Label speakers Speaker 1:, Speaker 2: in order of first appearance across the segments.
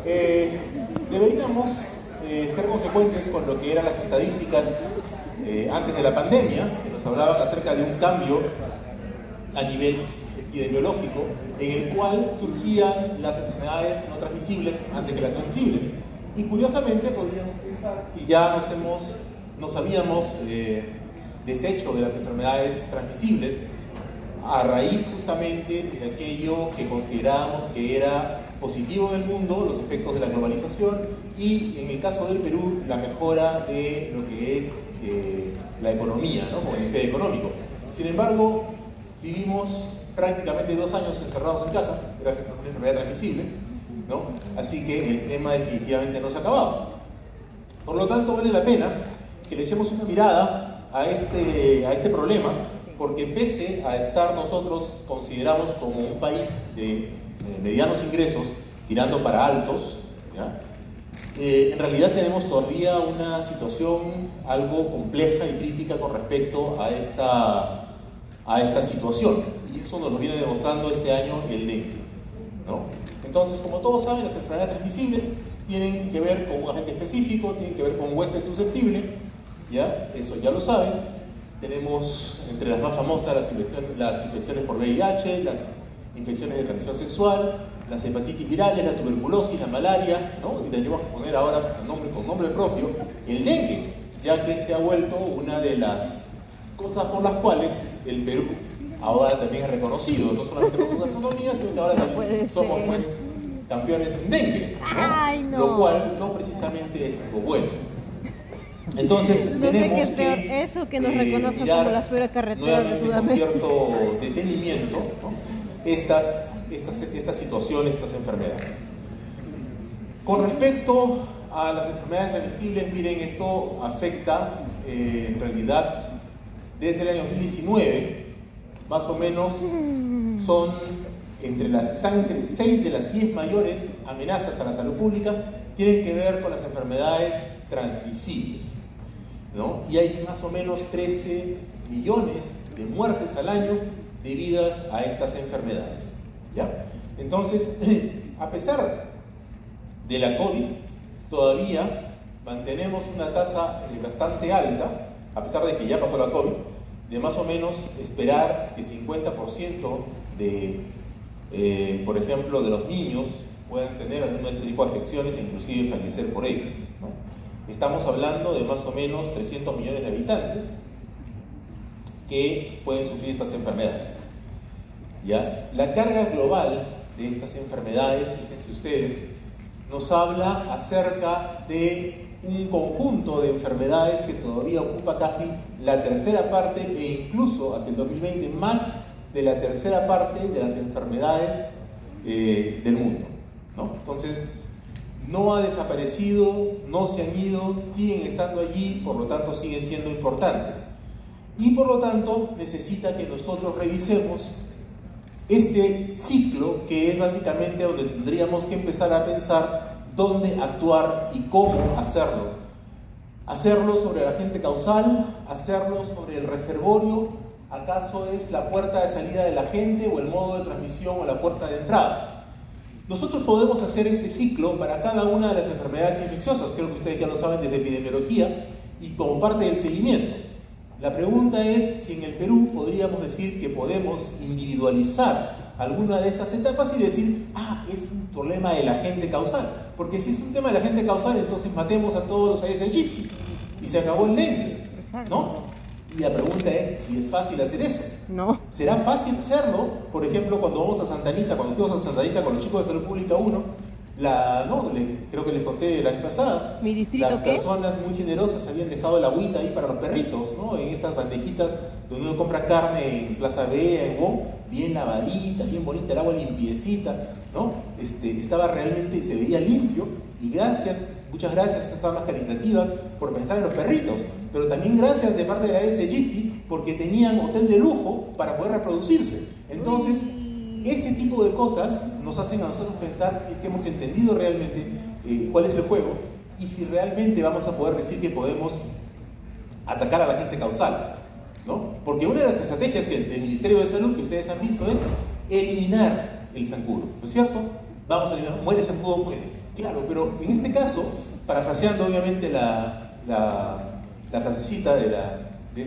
Speaker 1: Deberíamos ser consecuentes con lo que eran las estadísticas antes de la pandemia, que nos hablaban acerca de un cambio a nivel epidemiológico, en el cual surgían las enfermedades no transmisibles antes que las transmisibles. Y curiosamente podríamos pensar que ya nos habíamos deshecho de las enfermedades transmisibles a raíz justamente de aquello que considerábamos que era positivo en el mundo, los efectos de la globalización y, en el caso del Perú, la mejora de lo que es la economía, ¿no? Como el eje económico. Sin embargo, vivimos prácticamente 2 años encerrados en casa, gracias a una enfermedad transmisible, ¿no? Así que el tema definitivamente no se ha acabado. Por lo tanto, vale la pena que le echemos una mirada a este problema, porque pese a estar nosotros considerados como un país de medianos ingresos, tirando para altos, ¿ya? En realidad tenemos todavía una situación algo compleja y crítica con respecto a esta situación, y eso nos lo viene demostrando este año el dengue, ¿no? Entonces, como todos saben, las enfermedades transmisibles tienen que ver con un agente específico, tienen que ver con un huésped susceptible, ¿ya? Eso ya lo saben. Tenemos entre las más famosas las infecciones por VIH, las infecciones de transmisión sexual, las hepatitis virales, la tuberculosis, la malaria, ¿no? Y tendríamos que poner ahora con nombre propio el dengue, ya que se ha vuelto una de las cosas por las cuales el Perú ahora también es reconocido, no solamente por su gastronomía, sino que ahora también somos pues campeones en dengue, ¿no?
Speaker 2: Ay, no.
Speaker 1: Lo cual no precisamente es algo bueno. Entonces tenemos que
Speaker 2: eso que nos reconozca como las peores carreteras de Sudamérica.
Speaker 1: Con cierto detenimiento, ¿no? Esta situación, estas enfermedades. Con respecto a las enfermedades transmisibles, miren, esto afecta en realidad desde el año 2019, más o menos están entre 6 de las 10 mayores amenazas a la salud pública, tienen que ver con las enfermedades transmisibles, ¿no? Y hay más o menos 13 millones de muertes al año debidas a estas enfermedades, ¿ya? Entonces, a pesar de la COVID, todavía mantenemos una tasa bastante alta, a pesar de que ya pasó la COVID, de más o menos esperar que 50% por ejemplo, de los niños puedan tener alguno de este tipo de afecciones e inclusive fallecer por ello, ¿no? Estamos hablando de más o menos 300 millones de habitantes que pueden sufrir estas enfermedades, ¿ya? La carga global de estas enfermedades, fíjense ustedes, nos habla acerca de un conjunto de enfermedades que todavía ocupa casi la tercera parte e incluso hacia el 2020 más de la tercera parte de las enfermedades del mundo, ¿no? Entonces, no ha desaparecido, no se han ido, siguen estando allí, por lo tanto siguen siendo importantes. Y por lo tanto necesita que nosotros revisemos este ciclo, que es básicamente donde tendríamos que empezar a pensar dónde actuar y cómo hacerlo. Hacerlo sobre el agente causal, hacerlo sobre el reservorio. ¿Acaso es la puerta de salida del agente o el modo de transmisión o la puerta de entrada? Nosotros podemos hacer este ciclo para cada una de las enfermedades infecciosas, creo que ustedes ya lo saben desde epidemiología y como parte del seguimiento. La pregunta es si en el Perú podríamos decir que podemos individualizar alguna de estas etapas y decir, es un problema del agente causal. Porque si es un tema del agente causal, entonces matemos a todos los Aedes aegypti y se acabó el dengue, ¿no? Y la pregunta es si es fácil hacer eso.
Speaker 2: No.
Speaker 1: ¿Será fácil hacerlo? Por ejemplo, cuando vamos a Santa Anita, cuando fuimos a Santa Anita con los chicos de Salud Pública 1, creo que les conté la vez pasada,
Speaker 2: ¿Mi distrito
Speaker 1: las
Speaker 2: qué?
Speaker 1: personas muy generosas habían dejado el agüita ahí para los perritos, ¿no? En esas bandejitas donde uno compra carne en Plaza Vea, en Wong, bien lavadita, bien bonita, el agua limpiecita, ¿no? Estaba realmente, se veía limpio, y muchas gracias a estas almas caritativas por pensar en los perritos, pero también gracias de parte de la Aedes aegypti porque tenían hotel de lujo para poder reproducirse. Entonces, ese tipo de cosas nos hacen a nosotros pensar si es que hemos entendido realmente cuál es el juego y si realmente vamos a poder decir que podemos atacar a la gente causal, ¿no? Porque una de las estrategias del Ministerio de Salud que ustedes han visto es eliminar el zancudo, ¿no es cierto? Vamos a eliminar, muere el zancudo, muere. Claro, pero en este caso, parafraseando obviamente la frasecita de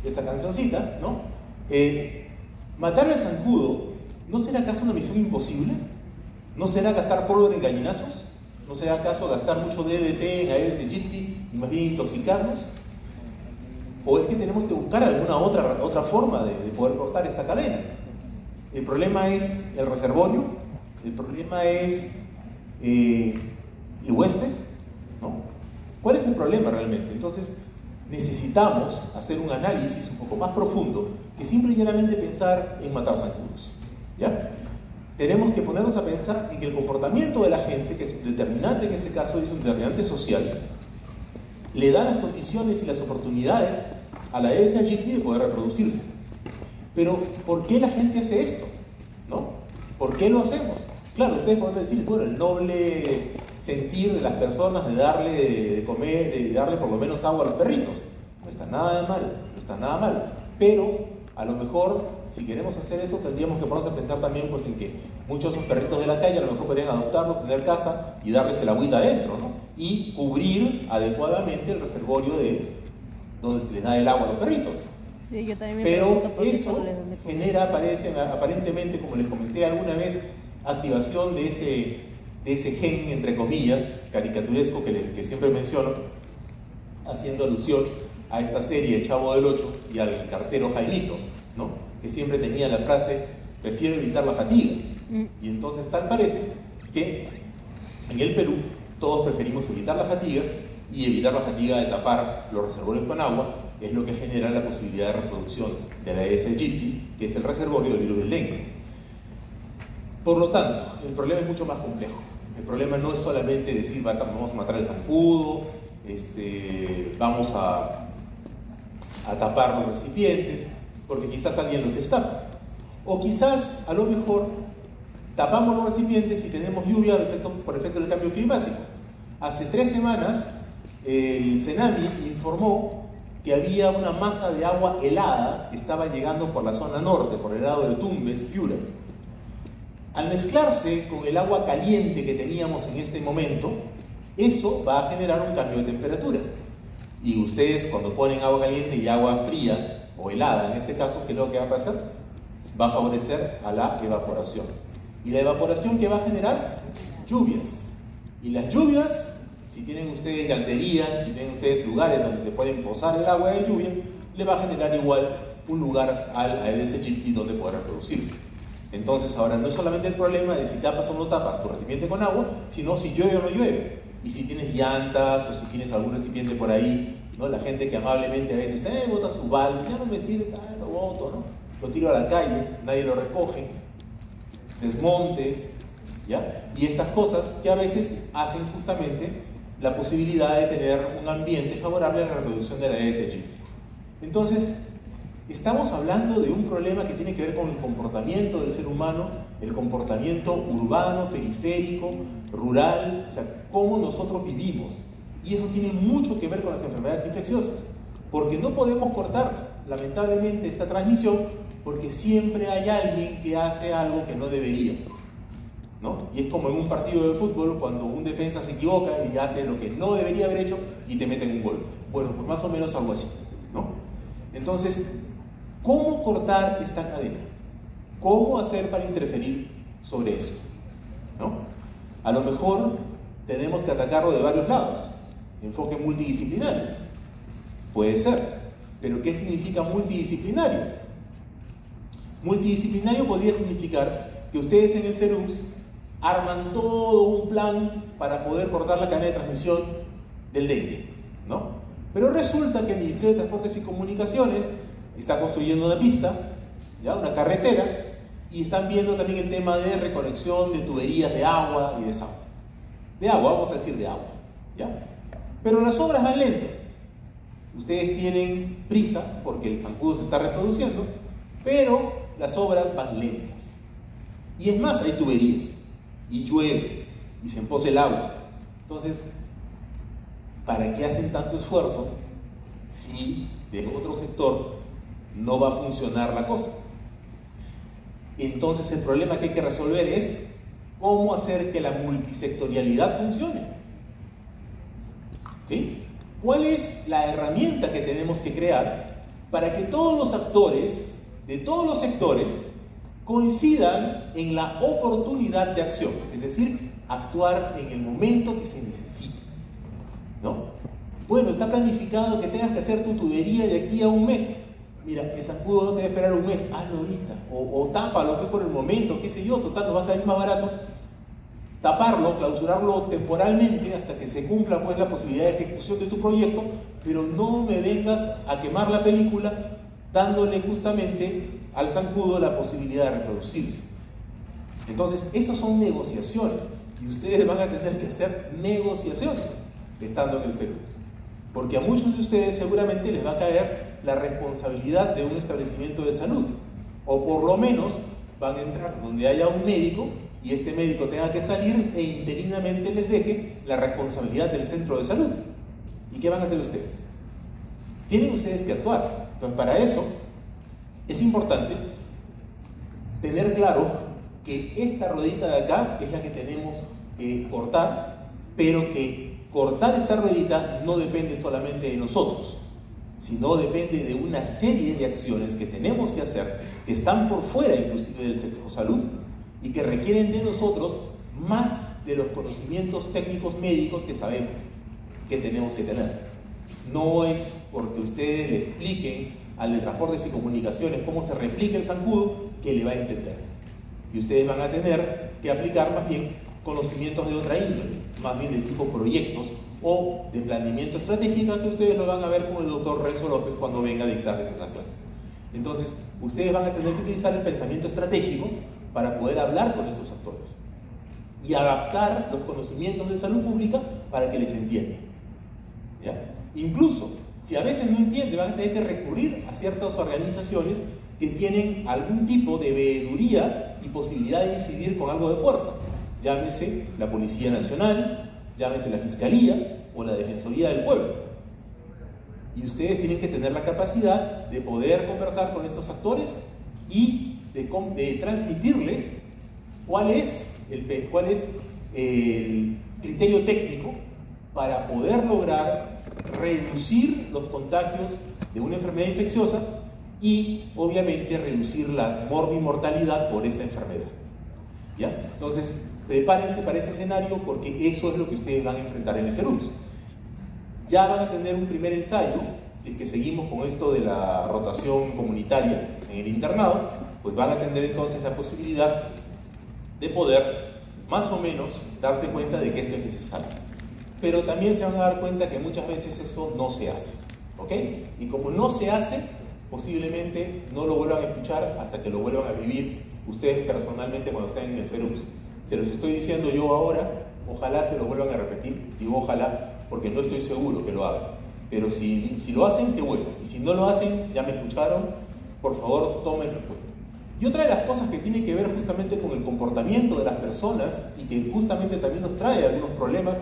Speaker 1: esa cancioncita, ¿no? Matar al zancudo, ¿no será acaso una misión imposible? ¿No será gastar pólvora en gallinazos? ¿No será acaso gastar mucho DDT en Aedes aegypti y más bien intoxicarnos? ¿O es que tenemos que buscar alguna otra forma de poder cortar esta cadena? El problema es el reservorio, el problema es el huésped, ¿no? ¿Cuál es el problema realmente? Entonces necesitamos hacer un análisis un poco más profundo que simple y llanamente pensar en matar zancudos, ¿ya? Tenemos que ponernos a pensar en que el comportamiento de la gente, que es un determinante en este caso, es un determinante social, le da las condiciones y las oportunidades a la Aedes aegypti de poder reproducirse. Pero, ¿por qué la gente hace esto? ¿No? ¿Por qué lo hacemos? Claro, ustedes pueden decir, bueno, el noble sentir de las personas de darle de comer, de darle por lo menos agua a los perritos. No está nada de mal, no está nada mal. Pero, a lo mejor, si queremos hacer eso, tendríamos que ponernos a pensar también pues, en que muchos de esos perritos de la calle a lo mejor podrían adoptarlos, tener casa y darles el agüita adentro, ¿no? Y cubrir adecuadamente el reservorio de donde se les da el agua a los perritos.
Speaker 2: Sí, yo también me
Speaker 1: pero eso genera, aparentemente, como les comenté alguna vez, activación de ese gen, entre comillas, caricaturesco que siempre menciono, haciendo alusión a esta serie El Chavo del Ocho y al cartero Jaimito, ¿no? Que siempre tenía la frase, prefiero evitar la fatiga. Y entonces tal parece que en el Perú todos preferimos evitar la fatiga, y evitar la fatiga de tapar los reservorios con agua es lo que genera la posibilidad de reproducción de la Aedes aegypti, que es el reservorio del virus del dengue. Por lo tanto, el problema es mucho más complejo. El problema no es solamente decir vamos a matar el zancudo, vamos a tapar los recipientes, porque quizás alguien los destapa. O quizás, a lo mejor, tapamos los recipientes y tenemos lluvia por efecto del cambio climático. Hace 3 semanas, el Senami informó que había una masa de agua helada que estaba llegando por la zona norte, por el lado de Tumbes, Piura. Al mezclarse con el agua caliente que teníamos en este momento, eso va a generar un cambio de temperatura. Y ustedes, cuando ponen agua caliente y agua fría, o helada en este caso, ¿qué es lo que va a pasar? Va a favorecer a la evaporación. ¿Y la evaporación qué va a generar? Lluvias. Y las lluvias, si tienen ustedes llanterías, si tienen ustedes lugares donde se pueden posar el agua de lluvia, le va a generar igual un lugar al Aedes aegypti donde poder reproducirse. Entonces ahora no es solamente el problema de si tapas o no tapas tu recipiente con agua, sino si llueve o no llueve. Y si tienes llantas o si tienes algún recipiente por ahí, ¿no? La gente que amablemente a veces bota su balde, ya no me sirve, lo boto, ¿no? Lo tiro a la calle, nadie lo recoge, desmontes, ¿ya? Y estas cosas que a veces hacen justamente la posibilidad de tener un ambiente favorable a la reproducción de la Aedes aegypti. Entonces, estamos hablando de un problema que tiene que ver con el comportamiento del ser humano, el comportamiento urbano, periférico, rural, o sea, cómo nosotros vivimos. Y eso tiene mucho que ver con las enfermedades infecciosas, porque no podemos cortar, lamentablemente, esta transmisión, porque siempre hay alguien que hace algo que no debería, ¿no? Y es como en un partido de fútbol, cuando un defensa se equivoca y hace lo que no debería haber hecho y te meten un gol. Bueno, pues más o menos algo así, ¿no? Entonces, ¿cómo cortar esta cadena? ¿Cómo hacer para interferir sobre eso? ¿No? A lo mejor tenemos que atacarlo de varios lados. Enfoque multidisciplinario. Puede ser. Pero ¿qué significa multidisciplinario? Multidisciplinario podría significar que ustedes en el CERUMS arman todo un plan para poder cortar la cadena de transmisión del dengue, ¿no? Pero resulta que el Ministerio de Transportes y Comunicaciones está construyendo una pista, ¿ya? Una carretera, y están viendo también el tema de reconexión de tuberías de agua y de desagüe. De agua, vamos a decir de agua, ¿ya? Pero las obras van lento. Ustedes tienen prisa porque el zancudo se está reproduciendo, pero las obras van lentas. Y es más, hay tuberías, y llueve, y se empoza el agua. Entonces, ¿para qué hacen tanto esfuerzo si de otro sector no va a funcionar la cosa? Entonces el problema que hay que resolver es cómo hacer que la multisectorialidad funcione. ¿Sí? ¿Cuál es la herramienta que tenemos que crear para que todos los actores de todos los sectores coincidan en la oportunidad de acción? Es decir, actuar en el momento que se necesita, ¿no? Bueno, está planificado que tengas que hacer tu tubería de aquí a un mes. Mira, el zancudo no te va a esperar un mes, hazlo ahorita. O tápalo, que por el momento, qué sé yo, total, nos va a salir más barato. Taparlo, clausurarlo temporalmente hasta que se cumpla pues la posibilidad de ejecución de tu proyecto, pero no me vengas a quemar la película dándole justamente al zancudo la posibilidad de reproducirse. Entonces, esas son negociaciones y ustedes van a tener que hacer negociaciones estando en el CERUPS, porque a muchos de ustedes seguramente les va a caer la responsabilidad de un establecimiento de salud, o por lo menos van a entrar donde haya un médico y este médico tenga que salir e interinamente les deje la responsabilidad del centro de salud. ¿Y qué van a hacer ustedes? Tienen ustedes que actuar. Entonces, para eso es importante tener claro que esta ruedita de acá es la que tenemos que cortar, pero que cortar esta ruedita no depende solamente de nosotros, sino depende de una serie de acciones que tenemos que hacer, que están por fuera inclusive del sector salud y que requieren de nosotros más de los conocimientos técnicos médicos que sabemos que tenemos que tener. No es porque ustedes le expliquen al de transportes y comunicaciones cómo se replica el zancudo que le va a entender. Y ustedes van a tener que aplicar más bien conocimientos de otra índole, más bien de tipo proyectos o de planeamiento estratégico, que ustedes lo van a ver con el doctor Renzo López cuando venga a dictarles esas clases. Entonces, ustedes van a tener que utilizar el pensamiento estratégico para poder hablar con estos actores y adaptar los conocimientos de salud pública para que les entiendan. ¿Ya? Incluso, si a veces no entienden, van a tener que recurrir a ciertas organizaciones que tienen algún tipo de veeduría y posibilidad de incidir con algo de fuerza. Llámese la Policía Nacional, llámese la Fiscalía o la Defensoría del Pueblo. Y ustedes tienen que tener la capacidad de poder conversar con estos actores y de transmitirles cuál es el criterio técnico para poder lograr reducir los contagios de una enfermedad infecciosa y obviamente reducir la morbimortalidad por esta enfermedad. ¿Ya? Entonces, prepárense para ese escenario porque eso es lo que ustedes van a enfrentar en el CERUPS. Ya van a tener un primer ensayo, si es que seguimos con esto de la rotación comunitaria en el internado, pues van a tener entonces la posibilidad de poder más o menos darse cuenta de que esto es necesario. Pero también se van a dar cuenta que muchas veces eso no se hace, ¿ok? Y como no se hace, posiblemente no lo vuelvan a escuchar hasta que lo vuelvan a vivir ustedes personalmente cuando estén en el CERUPS. Se los estoy diciendo yo ahora, ojalá se lo vuelvan a repetir, digo ojalá, porque no estoy seguro que lo hagan. Pero si lo hacen, qué bueno. Y si no lo hacen, ya me escucharon, por favor, tómenlo en cuenta. Y otra de las cosas que tiene que ver justamente con el comportamiento de las personas y que justamente también nos trae algunos problemas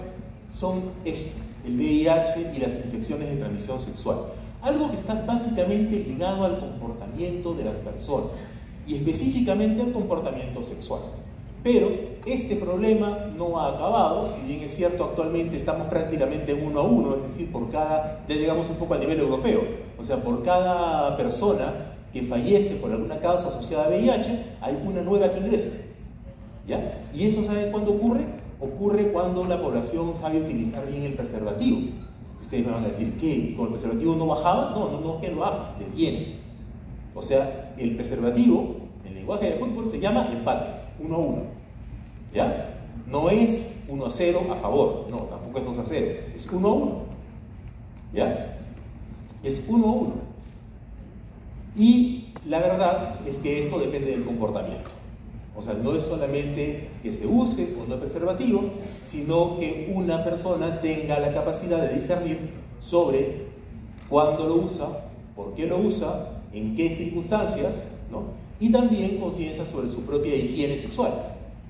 Speaker 1: son el VIH y las infecciones de transmisión sexual. Algo que está básicamente ligado al comportamiento de las personas y específicamente al comportamiento sexual. Pero este problema no ha acabado, si bien es cierto, actualmente estamos prácticamente en 1 a 1, es decir, ya llegamos un poco al nivel europeo, o sea, por cada persona que fallece por alguna causa asociada a VIH, hay una nueva que ingresa, ¿ya? ¿Y eso saben cuándo ocurre? Ocurre cuando la población sabe utilizar bien el preservativo. Ustedes me van a decir, ¿qué? ¿Y con el preservativo no bajaba? No es que no baja, detiene. O sea, el preservativo, en lenguaje de fútbol, se llama empate, 1 a 1. ¿Ya? No es 1 a 0 a favor, no, tampoco es 2 a 0, es 1 a 1. ¿Ya? Es 1 a 1. Y la verdad es que esto depende del comportamiento. O sea, no es solamente que se use o no preservativo, sino que una persona tenga la capacidad de discernir sobre cuándo lo usa, por qué lo usa, en qué circunstancias, ¿no? Y también conciencia sobre su propia higiene sexual.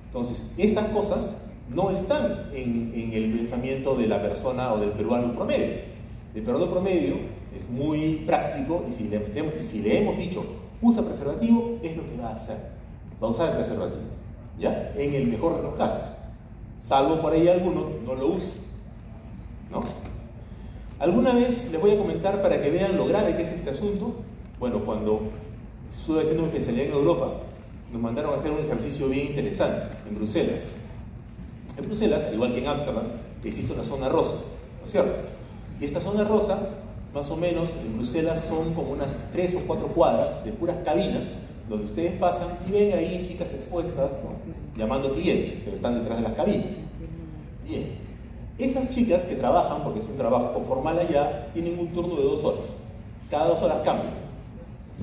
Speaker 1: Entonces, estas cosas no están en el pensamiento de la persona o del peruano promedio. El peruano promedio es muy práctico y si le hemos dicho usa preservativo, es lo que va a hacer. Va a usar el preservativo. ¿ya? En el mejor de los casos, salvo por ahí alguno no lo use, ¿no? Alguna vez les voy a comentar para que vean lo grave que es este asunto. Bueno, cuando estuve haciendo una especialidad en Europa, nos mandaron a hacer un ejercicio bien interesante en Bruselas. En Bruselas, al igual que en Ámsterdam, existe una zona rosa, ¿no es cierto? Y esta zona rosa, más o menos, en Bruselas son como unas 3 o 4 cuadras de puras cabinas, donde ustedes pasan y ven ahí chicas expuestas, ¿no? Llamando clientes, pero están detrás de las cabinas. Bien, esas chicas que trabajan, porque es un trabajo formal allá, tienen un turno de 2 horas. Cada 2 horas cambian,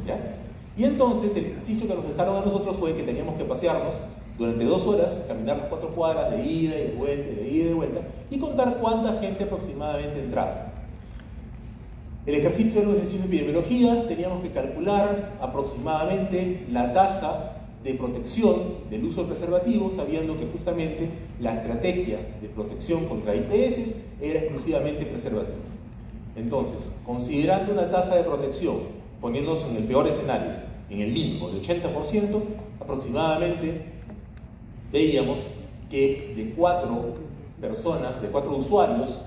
Speaker 1: ¿ya? Y entonces el ejercicio que nos dejaron a nosotros fue que teníamos que pasearnos durante 2 horas, caminar las 4 cuadras de ida y de vuelta, de ida y de vuelta, y contar cuánta gente aproximadamente entraba. El ejercicio era un ejercicio de epidemiología, teníamos que calcular aproximadamente la tasa de protección del uso de preservativos, sabiendo que justamente la estrategia de protección contra ITS era exclusivamente preservativo. Entonces, considerando una tasa de protección, poniéndonos en el peor escenario, en el mínimo de 80%, aproximadamente veíamos que de 4 personas, de 4 usuarios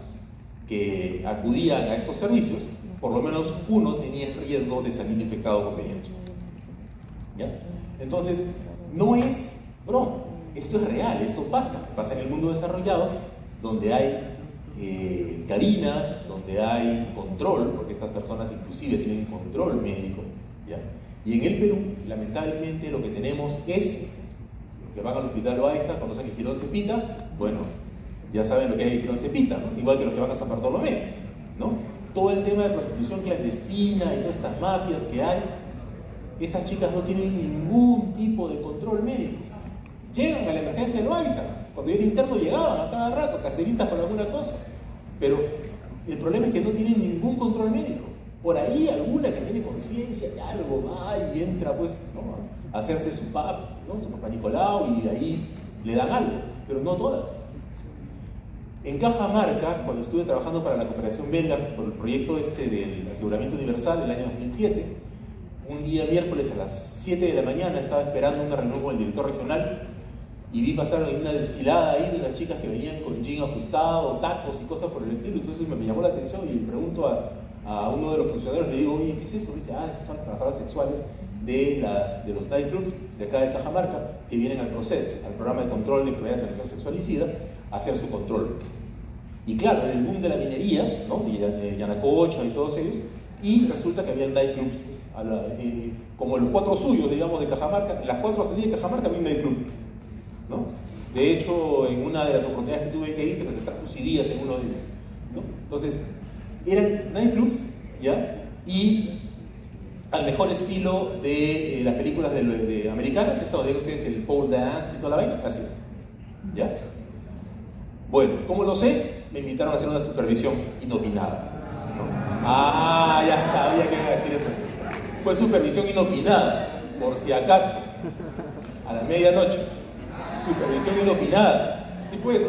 Speaker 1: que acudían a estos servicios, por lo menos uno tenía el riesgo de salir infectado con VIH. ¿Ya? Entonces, no es broma, esto es real, esto pasa en el mundo desarrollado, donde hay cabinas, donde hay control, porque estas personas inclusive tienen control médico, ¿ya? Y en el Perú, lamentablemente, lo que tenemos es que van al hospital Loaiza, conocen el Girón Cepita, bueno, ya saben lo que hay en el Girón Cepita, ¿no? Igual que los que van a San Bartolomé, ¿no? Todo el tema de prostitución clandestina y todas estas mafias que hay, esas chicas no tienen ningún tipo de control médico. Llegan a la emergencia de Loaiza, cuando yo era interno llegaban a cada rato, caseritas por alguna cosa, pero el problema es que no tienen ningún control médico. Por ahí alguna que tiene conciencia de algo va y entra pues, ¿no? a hacerse su pap, ¿no? Su papá Nicolau, y ahí le dan algo, pero no todas. En Cajamarca, cuando estuve trabajando para la cooperación belga por el proyecto del aseguramiento universal del año 2007, un día miércoles a las 7 de la mañana estaba esperando una reunión con el director regional y vi pasar una desfilada ahí de unas chicas que venían con jean ajustado, tacos y cosas por el estilo. Entonces me llamó la atención y le pregunto a uno de los funcionarios, le digo, oye, ¿qué es eso? Dice, esas son trabajadoras sexuales de los nightclubs de acá de Cajamarca que vienen al proceso, al programa de control de enfermedad de transmisión sexual y SIDA, a hacer su control. Y claro, en el boom de la minería, ¿no? De Yanacocha y todos ellos, y resulta que había nightclubs, pues, como los 4 suyos, digamos, de Cajamarca, las 4 salidas de Cajamarca había un nightclub, ¿no? De hecho, en una de las oportunidades que tuve que ir, se presentaron suicidias en uno de ellos, ¿no? Entonces, eran nightclubs, ¿ya? Y al mejor estilo de las películas de americanas, esto digo ustedes, el pole dance y toda la vaina, así es, ¿ya? Bueno, ¿cómo lo sé? Me invitaron a hacer una supervisión inopinada, ¿no? Ya sabía que iba a decir eso. Fue supervisión inopinada, por si acaso, a la medianoche. Supervisión inopinada. ¿Sí pues?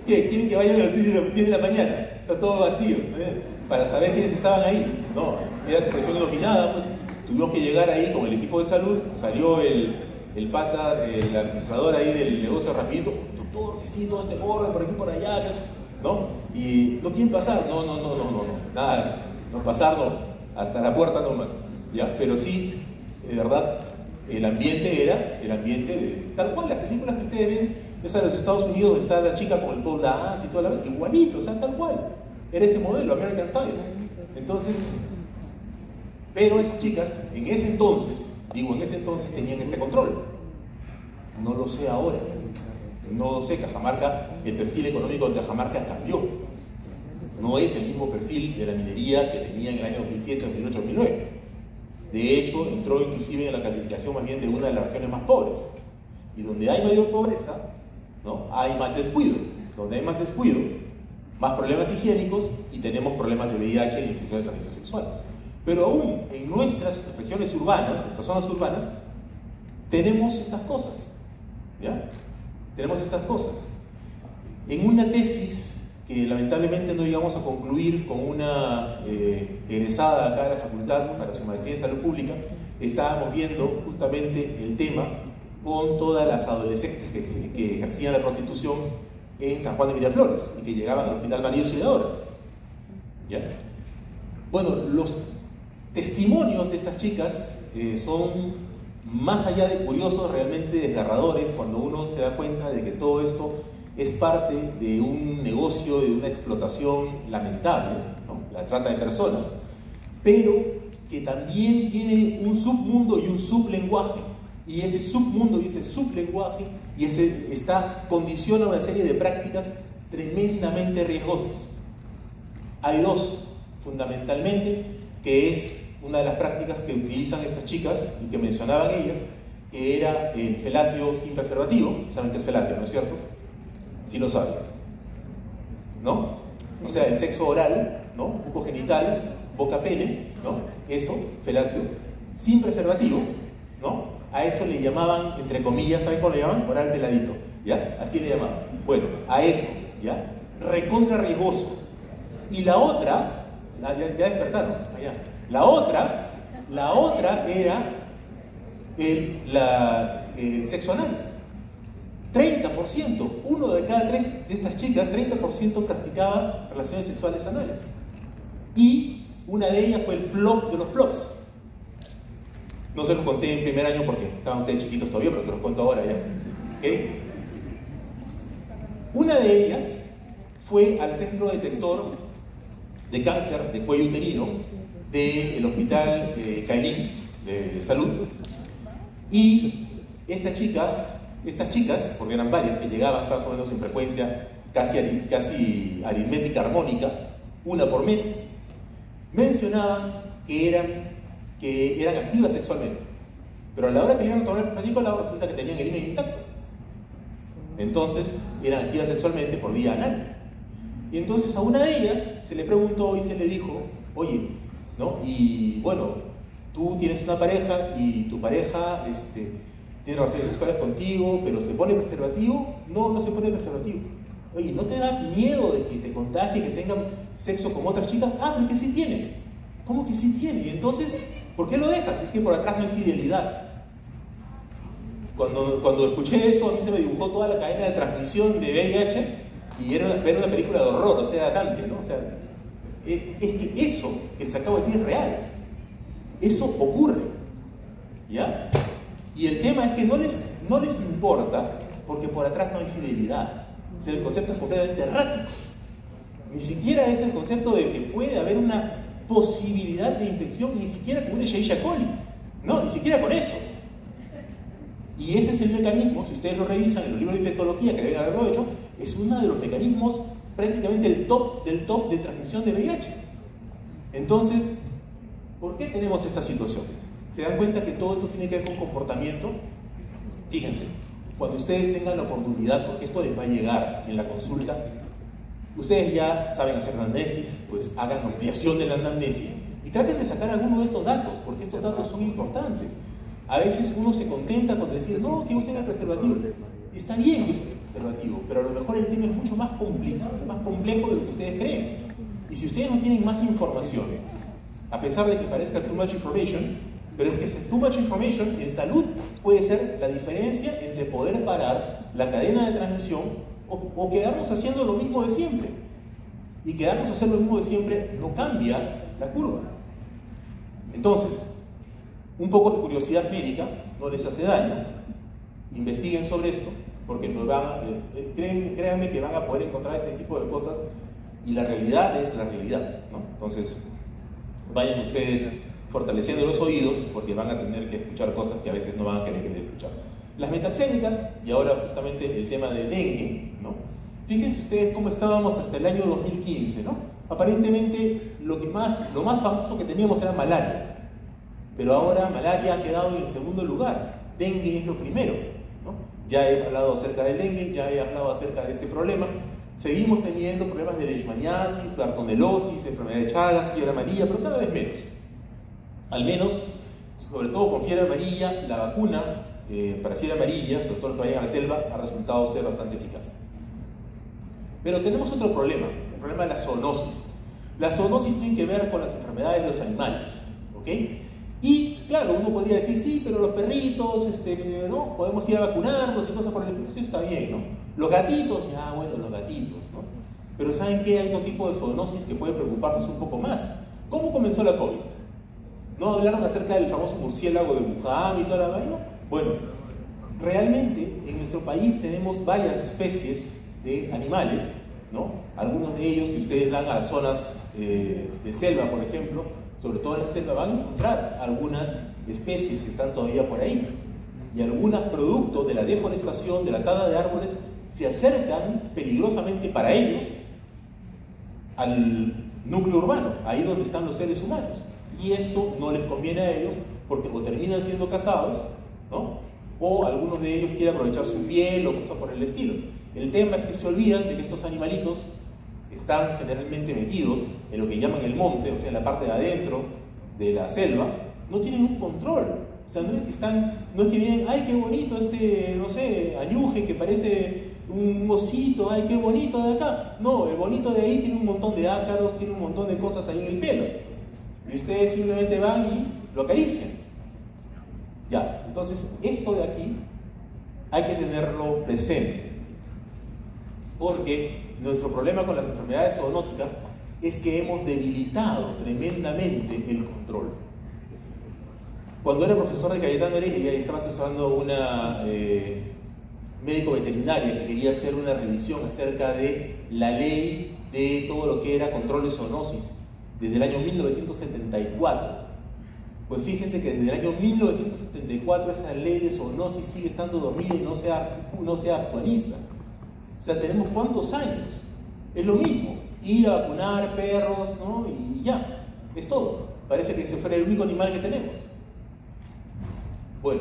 Speaker 1: ¿Qué? ¿Quieren que vayan a las 10 de la mañana? Está todo vacío, ¿eh? Para saber quiénes estaban ahí. No, era supervisión inopinada, pues. Tuvimos que llegar ahí con el equipo de salud, salió el pata, el administrador ahí del negocio rapidito, doctor, que sí, todo este borde, por aquí, por allá, ¿no? Y no quieren pasar, no, nada, no pasar, no, hasta la puerta nomás, ¿ya? Pero sí, de verdad, el ambiente era el ambiente de, tal cual, las películas que ustedes ven, esa de los Estados Unidos, está la chica con el pole dance y toda la, igualito, o sea, tal cual, era ese modelo, American Style. Entonces, pero esas chicas, en ese entonces tenían este control. No lo sé ahora. No lo sé, Cajamarca, el perfil económico de Cajamarca cambió. No es el mismo perfil de la minería que tenía en el año 2007, 2008, 2009. De hecho, entró inclusive en la clasificación más bien de una de las regiones más pobres. Y donde hay mayor pobreza, ¿no? Hay más descuido. Donde hay más descuido, más problemas higiénicos y tenemos problemas de VIH y infección de transmisión sexual. Pero aún en nuestras regiones urbanas, estas zonas urbanas, tenemos estas cosas, ¿ya? Tenemos estas cosas. En una tesis que lamentablemente no llegamos a concluir con una egresada acá de la facultad para su maestría en salud pública, estábamos viendo justamente el tema con todas las adolescentes que ejercían la prostitución en San Juan de Miraflores y que llegaban al Hospital María Auxiliadora. ¿Ya? Bueno, los testimonios de estas chicas son más allá de curiosos, realmente desgarradores, cuando uno se da cuenta de que todo esto es parte de un negocio, de una explotación lamentable, ¿no? La trata de personas, pero que también tiene un submundo y un sublenguaje, y ese submundo y ese sublenguaje condiciona una serie de prácticas tremendamente riesgosas. Hay dos, fundamentalmente, que es una de las prácticas que utilizan estas chicas y que mencionaban ellas, que era el felatio sin preservativo. ¿Saben qué es felatio, no es cierto? Sí lo saben, ¿no? O sea, el sexo oral, ¿no? Bucogenital, boca-pene, ¿no? Eso, felatio, sin preservativo, ¿no? A eso le llamaban, entre comillas, ¿saben cómo le llaman? Oral peladito, ¿ya? Así le llamaban. Bueno, a eso, ¿ya? Recontra riesgoso. Y la otra, ya despertaron, allá. La otra era el sexo anal. 30%, uno de cada tres de estas chicas, 30% practicaba relaciones sexuales anales. Y una de ellas fue el plop de los plops. No se los conté en primer año porque estaban ustedes chiquitos todavía, pero se los cuento ahora ya. ¿Okay? Una de ellas fue al centro detector de cáncer de cuello uterino del Hospital Cailín de Salud, y estas chicas, porque eran varias que llegaban más o menos en frecuencia casi aritmética armónica, una por mes, mencionaban que eran activas sexualmente, pero a la hora que iban a tomar el primer Nicolau resulta que tenían el himen intacto. Entonces eran activas sexualmente por vía anal. Y entonces a una de ellas se le preguntó y se le dijo, oye, ¿no? Y bueno, tú tienes una pareja y tu pareja tiene relaciones sexuales contigo, pero ¿se pone preservativo? No, no se pone preservativo. Oye, ¿no te da miedo de que te contagie, que tengan sexo con otras chicas? Ah, pero que sí tiene. ¿Cómo que sí tiene? Y entonces, ¿por qué lo dejas? Es que por atrás no hay fidelidad. Cuando escuché eso, a mí se me dibujó toda la cadena de transmisión de VIH y era una película de horror, o sea, Dante, ¿no? O sea, es que eso que les acabo de decir es real. Eso ocurre, ¿ya? Y el tema es que no les importa porque por atrás no hay fidelidad. O sea, el concepto es completamente errático. Ni siquiera es el concepto de que puede haber una posibilidad de infección, ni siquiera con un Escherichia coli. No, ni siquiera con eso. Y ese es el mecanismo, si ustedes lo revisan en los libros de infectología que deben haberlo hecho, es uno de los mecanismos prácticamente del top de transmisión de VIH. Entonces, ¿por qué tenemos esta situación? ¿Se dan cuenta que todo esto tiene que ver con comportamiento? Fíjense, cuando ustedes tengan la oportunidad, porque esto les va a llegar en la consulta, ustedes ya saben hacer anamnesis, pues hagan ampliación de la anamnesis y traten de sacar alguno de estos datos, porque estos datos son importantes. A veces uno se contenta con decir, no, que usen el preservativo. Está bien que usen el preservativo, pero a lo mejor el tema es mucho más complejo de lo que ustedes creen. Y si ustedes no tienen más información, a pesar de que parezca too much information, pero es que ese too much information en salud puede ser la diferencia entre poder parar la cadena de transmisión o quedarnos haciendo lo mismo de siempre. Y quedarnos haciendo lo mismo de siempre no cambia la curva. Entonces, un poco de curiosidad médica no les hace daño. Investiguen sobre esto, porque créanme que van a poder encontrar este tipo de cosas y la realidad es la realidad, ¿no? Entonces, vayan ustedes fortaleciendo los oídos porque van a tener que escuchar cosas que a veces no van a querer escuchar. Las metaxénicas, y ahora justamente el tema de dengue, ¿no? Fíjense ustedes cómo estábamos hasta el año 2015, ¿no? Aparentemente lo más famoso que teníamos era malaria. Pero ahora malaria ha quedado en segundo lugar, dengue es lo primero, ¿no? Ya he hablado acerca del dengue, ya he hablado acerca de este problema. Seguimos teniendo problemas de leishmaniasis, bartonelosis, enfermedad de Chagas, fiebre amarilla, pero cada vez menos. Al menos, sobre todo con fiebre amarilla, la vacuna para fiebre amarilla, sobre todo los que vayan a la selva, ha resultado ser bastante eficaz. Pero tenemos otro problema, el problema de la zoonosis. La zoonosis tiene que ver con las enfermedades de los animales, ¿ok? Y claro, uno podría decir, sí, pero los perritos, ¿no? Podemos ir a vacunarlos y cosas por el estilo, sí, está bien, ¿no? Los gatitos, ya, bueno, los gatitos, ¿no? Pero ¿saben qué? Hay otro tipo de zoonosis que puede preocuparnos un poco más. ¿Cómo comenzó la COVID? ¿No hablaron acerca del famoso murciélago de Wuhan y toda la vaina? Bueno, realmente en nuestro país tenemos varias especies de animales, ¿no? Algunos de ellos, si ustedes van a las zonas de selva, por ejemplo, sobre todo en la selva, van a encontrar algunas especies que están todavía por ahí. Y algunas, producto de la deforestación, de la tala de árboles, se acercan peligrosamente para ellos al núcleo urbano, ahí donde están los seres humanos. Y esto no les conviene a ellos porque o terminan siendo cazados, ¿no? O algunos de ellos quieren aprovechar su piel o cosas por el estilo. El tema es que se olvidan de que estos animalitos están generalmente metidos en lo que llaman el monte, o sea, en la parte de adentro de la selva, no tienen un control. O sea, no es que vienen, ay, qué bonito no sé, añuje que parece un osito, ay, qué bonito de acá. No, el bonito de ahí tiene un montón de ácaros, tiene un montón de cosas ahí en el pelo. Y ustedes simplemente van y lo acarician. Ya, entonces esto de aquí hay que tenerlo presente. Porque nuestro problema con las enfermedades zoonóticas es que hemos debilitado tremendamente el control. Cuando era profesor de Cayetano Heredia y estaba asesorando una médico veterinaria que quería hacer una revisión acerca de la ley de todo lo que era control de zoonosis desde el año 1974. Pues fíjense que desde el año 1974 esa ley de zoonosis sigue estando dormida y no se actualiza. O sea, tenemos ¿cuántos años? Es lo mismo, ir a vacunar perros, ¿no? Y ya, es todo. Parece que ese fuera el único animal que tenemos. Bueno,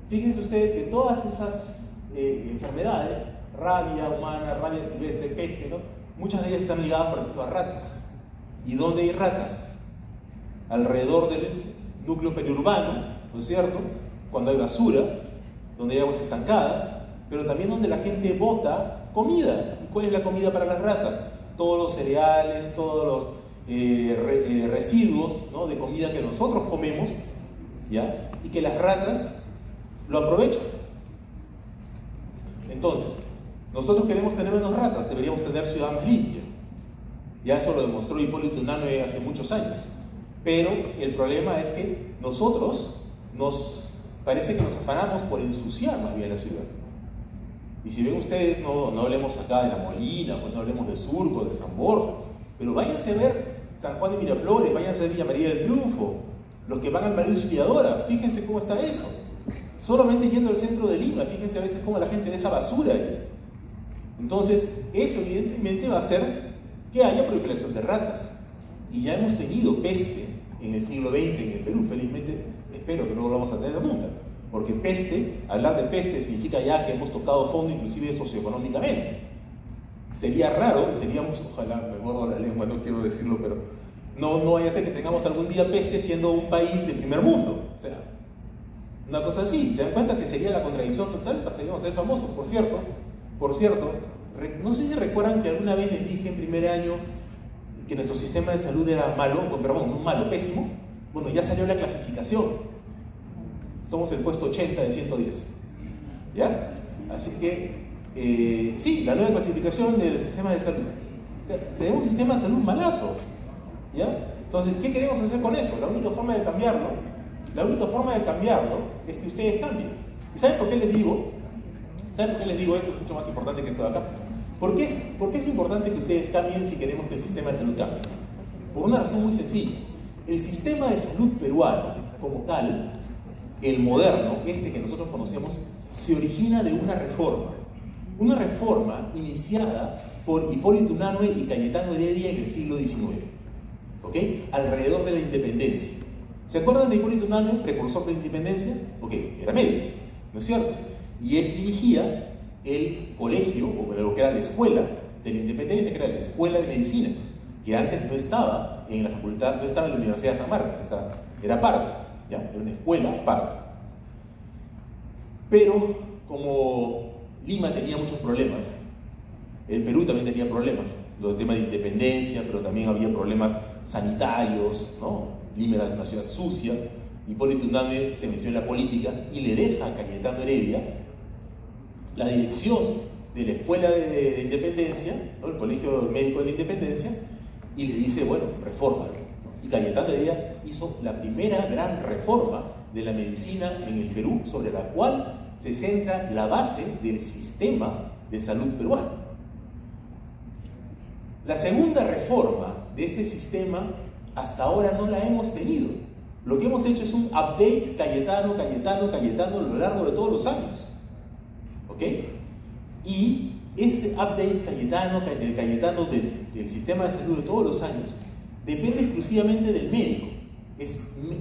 Speaker 1: fíjense ustedes que todas esas enfermedades, rabia humana, rabia silvestre, peste, ¿no? Muchas de ellas están ligadas, por ejemplo, a ratas. ¿Y dónde hay ratas? Alrededor del núcleo periurbano, ¿no es cierto? Cuando hay basura, donde hay aguas estancadas, pero también donde la gente bota comida. ¿Y cuál es la comida para las ratas? Todos los cereales, todos los residuos, ¿no? De comida que nosotros comemos, ¿ya? Y que las ratas lo aprovechan. Entonces, nosotros queremos tener menos ratas, deberíamos tener ciudad más limpia. Ya eso lo demostró Hipólito Unanue hace muchos años. Pero el problema es que nosotros parece que nos afanamos por ensuciar más bien la ciudad. Y si ven ustedes, no hablemos acá de La Molina, pues no hablemos de Surco, de San Borja, pero váyanse a ver San Juan de Miraflores, váyanse a ver Villa María del Triunfo, los que van al Barrio Auxiliadora, fíjense cómo está eso. Solamente yendo al centro de Lima, fíjense a veces cómo la gente deja basura ahí. Entonces, eso evidentemente va a hacer que haya proliferación de ratas. Y ya hemos tenido peste en el siglo XX en el Perú, felizmente espero que no lo vamos a tener nunca. Porque peste, hablar de peste significa ya que hemos tocado fondo inclusive socioeconómicamente. Sería raro, ojalá me muerdo la lengua, no quiero decirlo, pero no vaya a ser que tengamos algún día peste siendo un país de primer mundo. O sea, una cosa así, ¿se dan cuenta que sería la contradicción total? Pasaríamos a ser famosos, por cierto, no sé si recuerdan que alguna vez les dije en primer año que nuestro sistema de salud era pésimo. Bueno, ya salió la clasificación. Somos el puesto 80 de 110. ¿Ya? Así que, sí, la nueva clasificación del sistema de salud. O sea, tenemos un sistema de salud malazo. ¿Ya? Entonces, ¿qué queremos hacer con eso? La única forma de cambiarlo es que ustedes cambien. ¿Y saben por qué les digo? Eso? Es mucho más importante que esto de acá. ¿Por qué es importante que ustedes cambien si queremos que el sistema de salud cambie? Por una razón muy sencilla. El sistema de salud peruano, como tal, el moderno, este que nosotros conocemos, se origina de una reforma iniciada por Hipólito Unanue y Cayetano Heredia en el siglo XIX, ¿ok? Alrededor de la independencia. ¿Se acuerdan de Hipólito Unanue, precursor de la independencia? Ok, era médico, ¿no es cierto? Y él dirigía el colegio, o lo que era la escuela de la independencia, que era la escuela de medicina, que antes no estaba en la facultad, no estaba en la Universidad de San Marcos, era aparte. ¿Ya? Era una escuela aparte. Pero como Lima tenía muchos problemas, el Perú también tenía problemas, los temas de independencia, pero también había problemas sanitarios, ¿no? Lima era una ciudad sucia, Hipólito Unanue se metió en la política y le deja a Cayetano Heredia la dirección de la Escuela de Independencia, ¿no? El Colegio Médico de la Independencia, y le dice, bueno, reforma. Y Cayetano Heredia hizo la primera gran reforma de la medicina en el Perú, sobre la cual se centra la base del sistema de salud peruano. La segunda reforma de este sistema hasta ahora no la hemos tenido. Lo que hemos hecho es un update Cayetano a lo largo de todos los años. ¿Ok? Y ese update Cayetano del sistema de salud de todos los años depende exclusivamente del médico.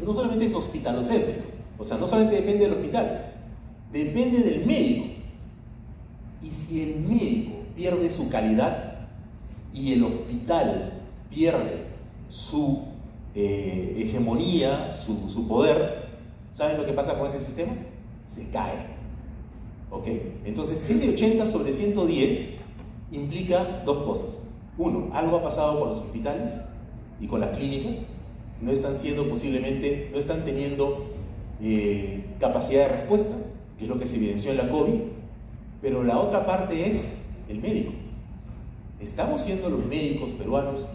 Speaker 1: No solamente es hospitalocéntrico, o sea, no solamente depende del hospital, depende del médico. Y si el médico pierde su calidad y el hospital pierde su hegemonía, su poder, ¿saben lo que pasa con ese sistema? Se cae. ¿Ok? Entonces, ese 80 sobre 110 implica dos cosas. Uno, algo ha pasado con los hospitales y con las clínicas. No están teniendo capacidad de respuesta, que es lo que se evidenció en la COVID. Pero la otra parte es el médico. ¿Estamos siendo los médicos peruanos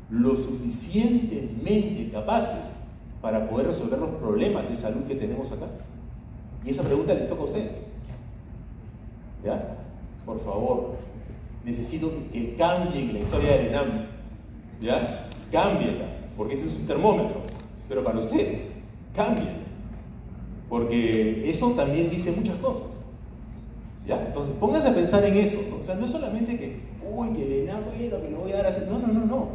Speaker 1: lo suficientemente capaces para poder resolver los problemas de salud que tenemos acá? Y esa pregunta les toca a ustedes. ¿Ya? Por favor, necesito que cambien la historia del ENAM. ¿Ya? Cámbienla, porque ese es un termómetro. Pero para ustedes, cambien. Porque eso también dice muchas cosas. ¿Ya? Entonces, pónganse a pensar en eso, ¿no? O sea, no es solamente que, uy, que el ENAM, bueno, que lo voy a dar así. No.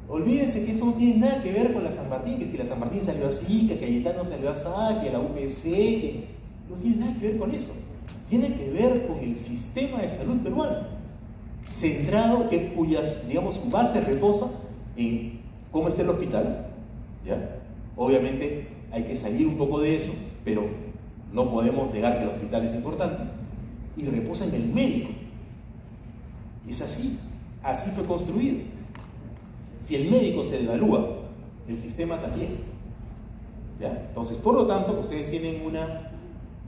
Speaker 1: Olvídense que eso no tiene nada que ver con la San Martín, que si la San Martín salió así, que Cayetano salió así, que la UPC, que no tiene nada que ver con eso. Tiene que ver con el sistema de salud peruano, centrado, cuyas, digamos, base reposa en cómo está el hospital. ¿Ya? Obviamente hay que salir un poco de eso, pero no podemos negar que el hospital es importante, y reposa en el médico. Es así fue construido. Si el médico se devalúa, el sistema también. ¿Ya? Entonces, por lo tanto, ustedes tienen una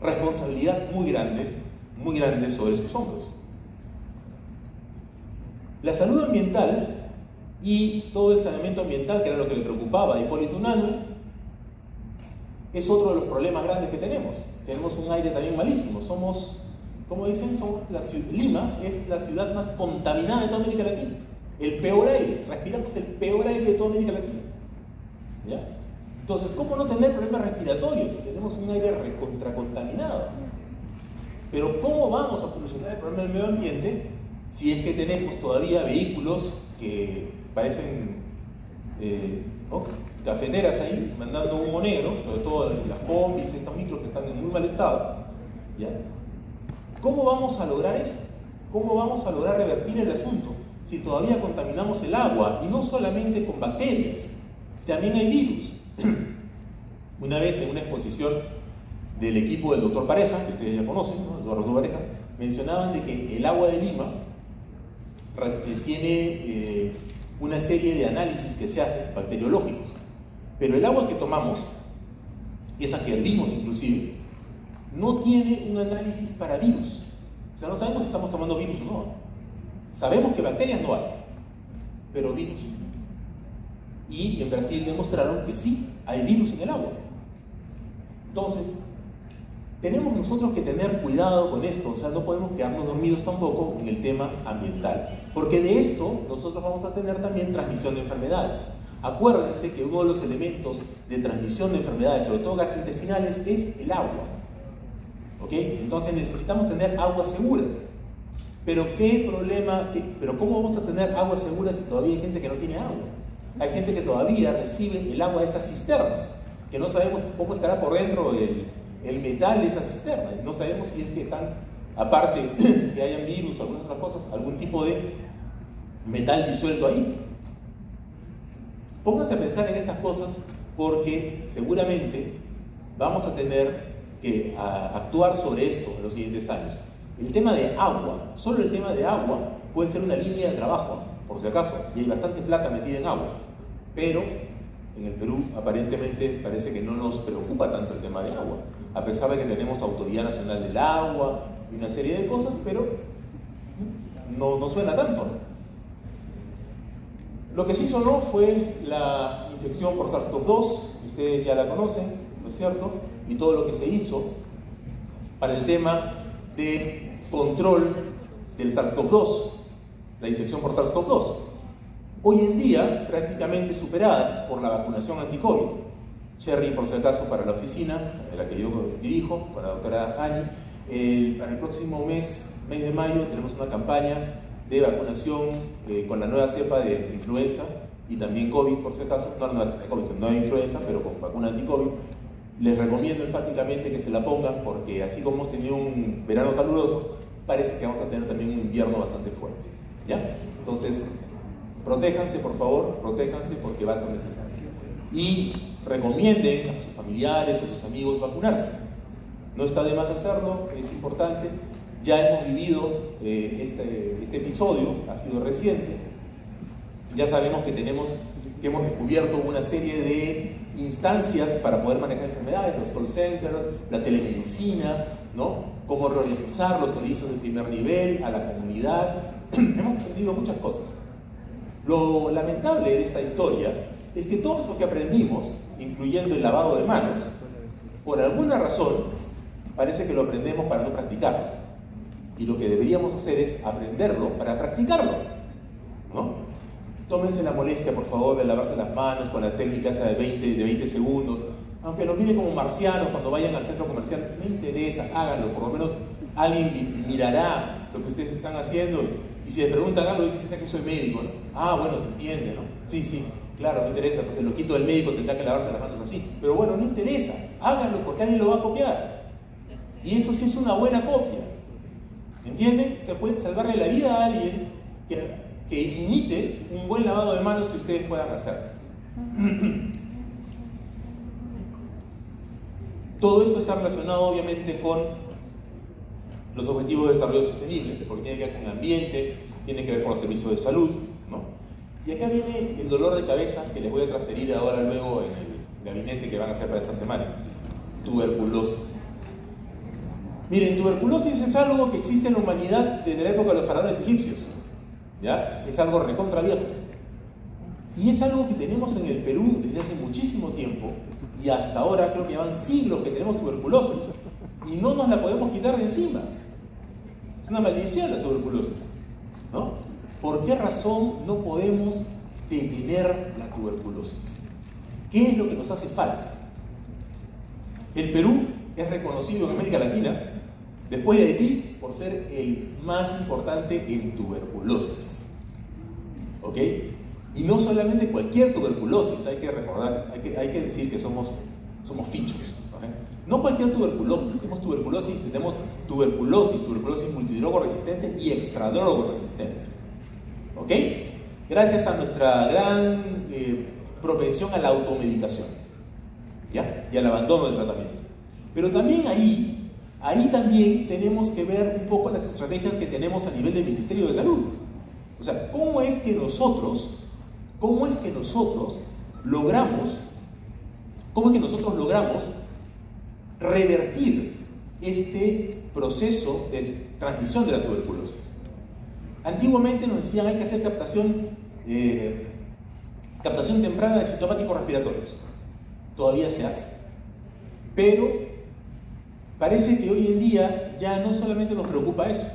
Speaker 1: responsabilidad muy grande sobre sus hombros. La salud ambiental y todo el saneamiento ambiental, que era lo que le preocupaba a Hipólito Unanue, es otro de los problemas grandes que tenemos. Tenemos un aire también malísimo. Somos, como dicen, Lima es la ciudad más contaminada de toda América Latina. El peor aire, respiramos el peor aire de toda América Latina. ¿Ya? Entonces, ¿cómo no tener problemas respiratorios si tenemos un aire recontracontaminado? Pero ¿cómo vamos a solucionar el problema del medio ambiente si es que tenemos todavía vehículos que parecen ¿no? cafeteras ahí, mandando humo negro, sobre todo las combis, estos micros que están en muy mal estado? ¿Ya? ¿Cómo vamos a lograr eso? ¿Cómo vamos a lograr revertir el asunto si todavía contaminamos el agua, y no solamente con bacterias, también hay virus? Una vez en una exposición del equipo del doctor Pareja, que ustedes ya conocen, ¿no? El doctor Pareja, mencionaban de que el agua de Lima tiene una serie de análisis que se hacen, bacteriológicos, pero el agua que tomamos, esa que hervimos inclusive, no tiene un análisis para virus. O sea, no sabemos si estamos tomando virus o no. Sabemos que bacterias no hay, pero virus. Y en Brasil demostraron que sí, hay virus en el agua. Entonces, tenemos nosotros que tener cuidado con esto. O sea, no podemos quedarnos dormidos tampoco en el tema ambiental, porque de esto nosotros vamos a tener también transmisión de enfermedades. Acuérdense que uno de los elementos de transmisión de enfermedades, sobre todo gastrointestinales, es el agua. ¿Ok? Entonces necesitamos tener agua segura. Pero ¿qué problema? ¿Pero cómo vamos a tener agua segura si todavía hay gente que no tiene agua? Hay gente que todavía recibe el agua de estas cisternas, que no sabemos cómo estará por dentro el metal de esas cisternas. No sabemos si es que están, aparte que hayan virus o algunas otras cosas, algún tipo de metal disuelto ahí. Pónganse a pensar en estas cosas, porque seguramente vamos a tener que actuar sobre esto en los siguientes años. El tema de agua, solo el tema de agua puede ser una línea de trabajo, por si acaso, y hay bastante plata metida en agua, pero En el Perú aparentemente parece que no nos preocupa tanto el tema de agua, a pesar de que tenemos Autoridad Nacional del Agua y una serie de cosas, pero no suena tanto, ¿no? Lo que sí sonó fue la infección por SARS-CoV-2, ustedes ya la conocen, ¿no es cierto? Y todo lo que se hizo para el tema de control del SARS-CoV-2, la infección por SARS-CoV-2. Hoy en día, prácticamente superada por la vacunación anti-COVID. Cherry, por si acaso, para la oficina, de la que yo dirijo, con la doctora Ani, para el próximo mes de mayo, tenemos una campaña de vacunación con la nueva cepa de influenza y también COVID, por si acaso, no nueva cepa de COVID, no de influenza, pero con vacuna anti-COVID. Les recomiendo enfáticamente que se la pongan porque así como hemos tenido un verano caluroso, parece que vamos a tener también un invierno bastante fuerte, ¿ya? Entonces, protéjanse, por favor, protéjanse porque va a ser necesario. Y recomienden a sus familiares, a sus amigos vacunarse. No está de más hacerlo, es importante. Ya hemos vivido este episodio, ha sido reciente. Ya sabemos que hemos descubierto una serie de instancias para poder manejar enfermedades, los call centers, la telemedicina, ¿no? Cómo reorganizar los servicios de primer nivel a la comunidad. Hemos aprendido muchas cosas. Lo lamentable de esta historia es que todo eso que aprendimos, incluyendo el lavado de manos, por alguna razón parece que lo aprendemos para no practicarlo. Y lo que deberíamos hacer es aprenderlo para practicarlo, ¿no? Tómense la molestia, por favor, de lavarse las manos con la técnica esa de 20 segundos. Aunque los miren como marcianos cuando vayan al centro comercial, no interesa, háganlo. Por lo menos alguien mirará lo que ustedes están haciendo. Y si les preguntan algo, dicen que soy médico, ¿no? Ah, bueno, se entiende, ¿no? Sí, claro, no interesa. Pues el loquito del médico tendrá que lavarse las manos así. Pero bueno, no interesa. Háganlo porque alguien lo va a copiar. Y eso sí es una buena copia. ¿Entienden? Se puede salvarle la vida a alguien que imite un buen lavado de manos que ustedes puedan hacer. Todo esto está relacionado obviamente con los objetivos de desarrollo sostenible, porque tiene que ver con el ambiente, tiene que ver con los servicios de salud, ¿no? Y acá viene el dolor de cabeza que les voy a transferir ahora luego en el gabinete que van a hacer para esta semana. Tuberculosis. Miren, tuberculosis es algo que existe en la humanidad desde la época de los faraones egipcios, ¿ya? Es algo recontra viejo. Y es algo que tenemos en el Perú desde hace muchísimo tiempo, y hasta ahora creo que llevan siglos que tenemos tuberculosis, y no nos la podemos quitar de encima. Es una maldición la tuberculosis, ¿no? ¿Por qué razón no podemos detener la tuberculosis? ¿Qué es lo que nos hace falta? El Perú es reconocido en América Latina, después de Haití, por ser el más importante en tuberculosis. ¿Ok? Y no solamente cualquier tuberculosis, hay que recordar, hay que decir que somos fichos. No cualquier tuberculosis, tenemos tuberculosis multidrogo resistente y extradrogo resistente. ¿Ok? Gracias a nuestra gran propensión a la automedicación, ¿ya? Y al abandono del tratamiento. Pero también ahí también tenemos que ver un poco las estrategias que tenemos a nivel del Ministerio de Salud. O sea, ¿cómo es que nosotros logramos revertir este proceso de transmisión de la tuberculosis? Antiguamente nos decían hay que hacer captación temprana de sintomáticos respiratorios. Todavía se hace. Pero parece que hoy en día ya no solamente nos preocupa eso.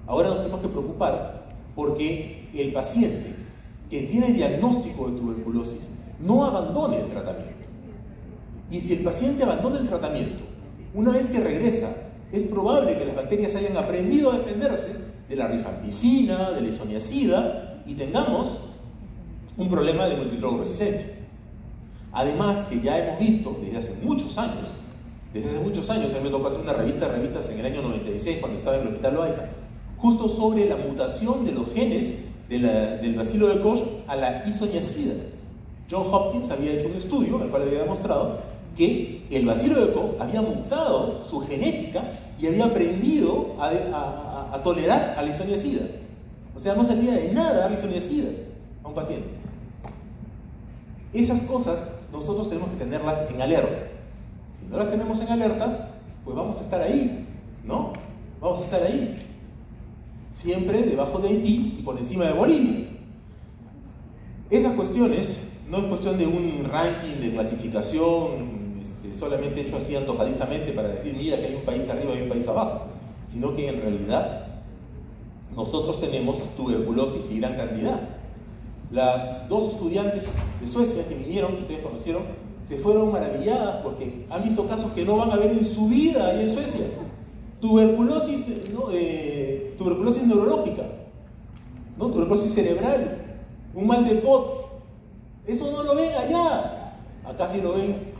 Speaker 1: Ahora nos tenemos que preocupar porque el paciente que tiene el diagnóstico de tuberculosis no abandone el tratamiento. Y si el paciente abandona el tratamiento, una vez que regresa, es probable que las bacterias hayan aprendido a defenderse de la rifampicina, de la isoniazida, y tengamos un problema de multidrogoresistencia. Además, que ya hemos visto desde hace muchos años, a mí me tocó hacer una revista de revistas en el año 96, cuando estaba en el Hospital Loaiza, justo sobre la mutación de los genes del bacilo de Koch a la isoniazida. John Hopkins había hecho un estudio en el cual había demostrado que el bacilo de Koch había mutado su genética y había aprendido a tolerar a la isoniazida. O sea, no servía de nada dar isoniazida a un paciente. Esas cosas nosotros tenemos que tenerlas en alerta. Si no las tenemos en alerta, pues vamos a estar ahí, ¿no? Vamos a estar ahí. Siempre debajo de Haití y por encima de Bolivia. Esas cuestiones no es cuestión de un ranking de clasificación solamente hecho así antojadizamente para decir, mira que hay un país arriba y un país abajo, sino que en realidad nosotros tenemos tuberculosis y gran cantidad. Las dos estudiantes de Suecia que vinieron, que ustedes conocieron, se fueron maravilladas porque han visto casos que no van a ver en su vida ahí en Suecia. Tuberculosis, ¿no? Tuberculosis neurológica, ¿no? Tuberculosis cerebral, un mal de pot. Eso no lo ven allá. Acá sí lo ven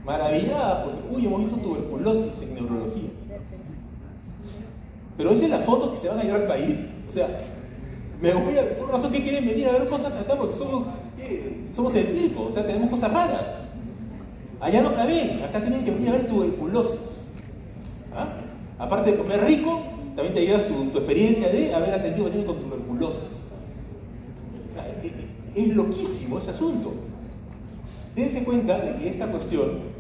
Speaker 1: maravilladas porque, uy, hemos visto tuberculosis en neurología. Pero esa es la foto que se van a llevar al país. O sea, me voy a... Por razón que quieren venir a ver cosas acá porque somos el circo, o sea, tenemos cosas raras. Allá no la ven, acá tienen que venir a ver tuberculosis. ¿Ah? Aparte de comer rico, también te llevas tu experiencia de haber atendido pacientes con tuberculosis. O sea, es loquísimo ese asunto. Dense cuenta de que esta cuestión,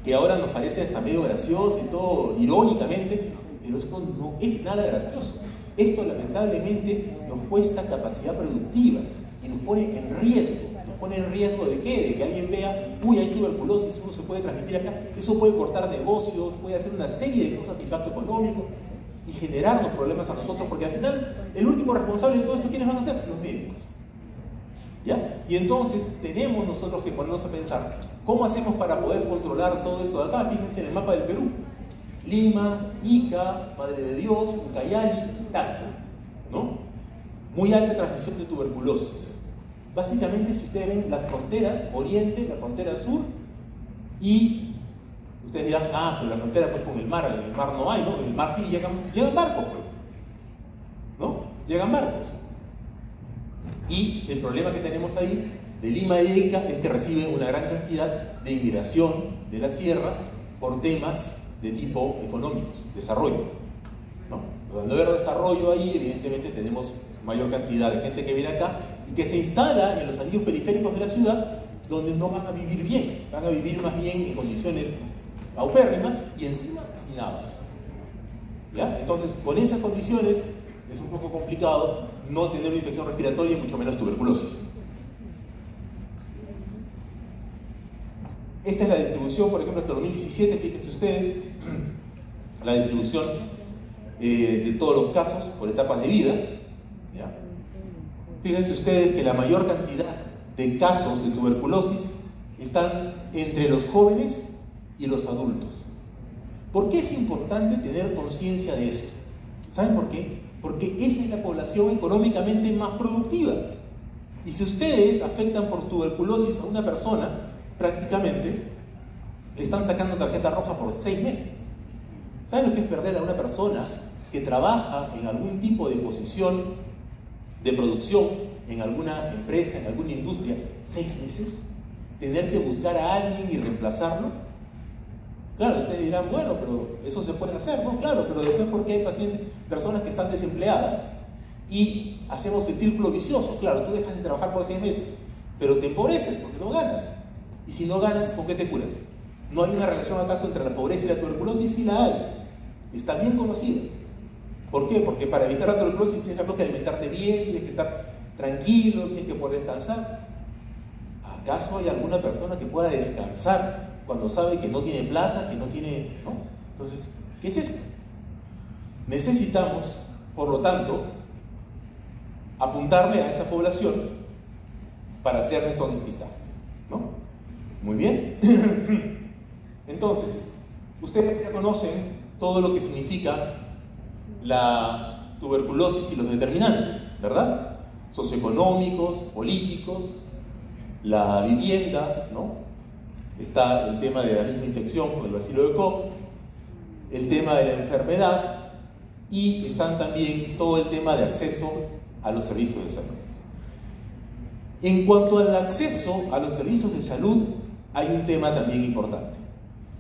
Speaker 1: que ahora nos parece hasta medio graciosa y todo irónicamente, pero esto no es nada gracioso. Esto lamentablemente nos cuesta capacidad productiva y nos pone en riesgo. Nos pone en riesgo ¿de qué? De que alguien vea, uy, hay tuberculosis, uno se puede transmitir acá. Eso puede cortar negocios, puede hacer una serie de cosas de impacto económico y generarnos problemas a nosotros, porque al final el último responsable de todo esto, ¿quiénes van a ser? Los médicos. ¿Ya? Y entonces tenemos nosotros que ponernos a pensar, ¿cómo hacemos para poder controlar todo esto de acá? Fíjense en el mapa del Perú. Lima, Ica, Madre de Dios, Ucayali, Tacna, ¿no? Muy alta transmisión de tuberculosis. Básicamente, si ustedes ven las fronteras, oriente, la frontera sur, y ustedes dirán, ah, pero la frontera pues con el mar no hay, ¿no? En el mar sí llegan barcos, pues, ¿no? Llegan barcos. Y el problema que tenemos ahí, de Lima y Ica, es que reciben una gran cantidad de inmigración de la sierra por temas de tipo económicos, desarrollo, ¿no? Al no haber desarrollo ahí, evidentemente tenemos mayor cantidad de gente que viene acá y que se instala en los anillos periféricos de la ciudad, donde no van a vivir bien, van a vivir más bien en condiciones paupérrimas y encima hacinados. ¿Ya? Entonces, con esas condiciones es un poco complicado no tener una infección respiratoria y mucho menos tuberculosis. Esta es la distribución, por ejemplo, hasta 2017, fíjense ustedes, la distribución de todos los casos por etapas de vida. ¿Ya? Fíjense ustedes que la mayor cantidad de casos de tuberculosis están entre los jóvenes y los adultos. ¿Por qué es importante tener conciencia de esto? ¿Saben por qué? Porque esa es la población económicamente más productiva. Y si ustedes afectan por tuberculosis a una persona, prácticamente le están sacando tarjeta roja por 6 meses. ¿Saben lo que es perder a una persona que trabaja en algún tipo de posición de producción, en alguna empresa, en alguna industria, 6 meses? Tener que buscar a alguien y reemplazarlo. Claro, ustedes dirán, bueno, pero eso se puede hacer, ¿no? Claro, pero después, ¿por qué hay personas que están desempleadas? Y hacemos el círculo vicioso. Claro, tú dejas de trabajar por 6 meses, pero te empobreces porque no ganas. Y si no ganas, ¿con qué te curas? ¿No hay una relación acaso entre la pobreza y la tuberculosis? Sí la hay. Está bien conocida. ¿Por qué? Porque para evitar la tuberculosis tienes que alimentarte bien, tienes que estar tranquilo, tienes que poder descansar. ¿Acaso hay alguna persona que pueda descansar cuando sabe que no tiene plata, que no tiene... ¿no? Entonces, ¿qué es esto? Necesitamos, por lo tanto, apuntarle a esa población para hacer nuestros depistajes, ¿no? Muy bien. Entonces, ustedes ya conocen todo lo que significa la tuberculosis y los determinantes, ¿verdad? Socioeconómicos, políticos, la vivienda, ¿no? Está el tema de la misma infección con el bacilo de Koch, el tema de la enfermedad y están también todo el tema de acceso a los servicios de salud. En cuanto al acceso a los servicios de salud, hay un tema también importante.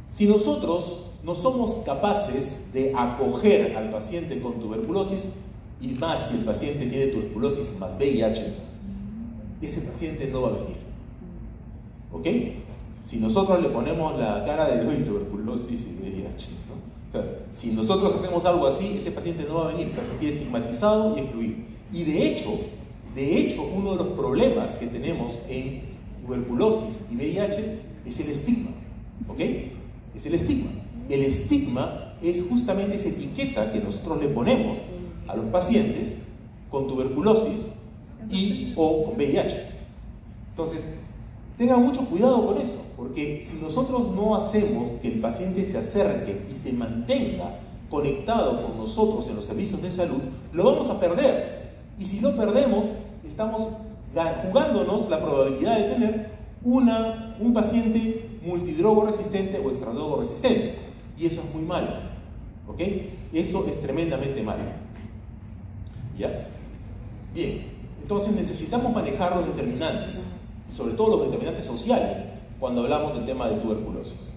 Speaker 1: Si nosotros no somos capaces de acoger al paciente con tuberculosis, y más si el paciente tiene tuberculosis más VIH, ese paciente no va a venir. ¿Ok? Si nosotros le ponemos la cara de tuberculosis y VIH, ¿no? O sea, si nosotros hacemos algo así, ese paciente no va a venir, se va a sentir estigmatizado y excluido. Y de hecho, uno de los problemas que tenemos en tuberculosis y VIH es el estigma. ¿Ok? Es el estigma. El estigma es justamente esa etiqueta que nosotros le ponemos a los pacientes con tuberculosis y o con VIH. Entonces, tengan mucho cuidado con eso, porque si nosotros no hacemos que el paciente se acerque y se mantenga conectado con nosotros en los servicios de salud, lo vamos a perder. Y si lo perdemos, estamos jugándonos la probabilidad de tener un paciente multidrogo resistente o extradrogo resistente. Y eso es muy malo. ¿Ok? Eso es tremendamente malo. ¿Ya? Bien, entonces necesitamos manejar los determinantes, y sobre todo los determinantes sociales, cuando hablamos del tema de tuberculosis.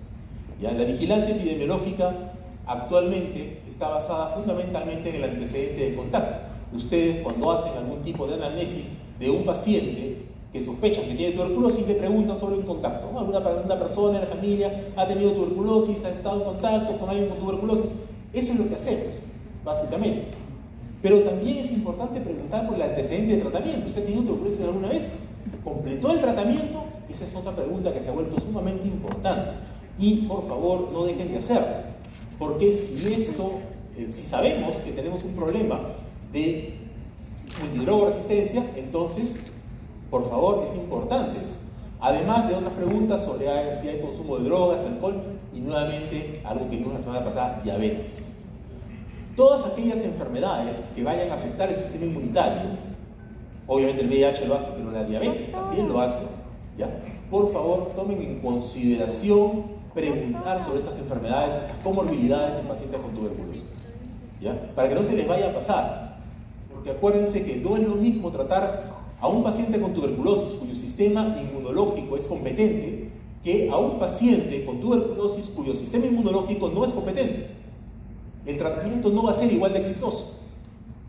Speaker 1: ¿Ya? La vigilancia epidemiológica actualmente está basada fundamentalmente en el antecedente de contacto. Ustedes, cuando hacen algún tipo de anamnesis de un paciente que sospechan que tiene tuberculosis, le preguntan sobre un contacto, ¿no? Una persona en la familia ha tenido tuberculosis, ha estado en contacto con alguien con tuberculosis. Eso es lo que hacemos, básicamente. Pero también es importante preguntar por el antecedente de tratamiento. ¿Usted ha tenido tuberculosis alguna vez? ¿Completó el tratamiento? Esa es otra pregunta que se ha vuelto sumamente importante. Y, por favor, no dejen de hacerlo. Porque si sabemos que tenemos un problema de multidrogo resistencia, entonces, por favor, es importante eso. Además de otras preguntas sobre si hay consumo de drogas, alcohol y, nuevamente, algo que vimos la semana pasada, diabetes. Todas aquellas enfermedades que vayan a afectar el sistema inmunitario, obviamente el VIH lo hace, pero la diabetes también lo hace, ¿ya? Por favor, tomen en consideración preguntar sobre estas enfermedades, estas comorbilidades en pacientes con tuberculosis, ¿ya? Para que no se les vaya a pasar, porque acuérdense que no es lo mismo tratar a un paciente con tuberculosis cuyo sistema inmunológico es competente que a un paciente con tuberculosis cuyo sistema inmunológico no es competente. El tratamiento no va a ser igual de exitoso.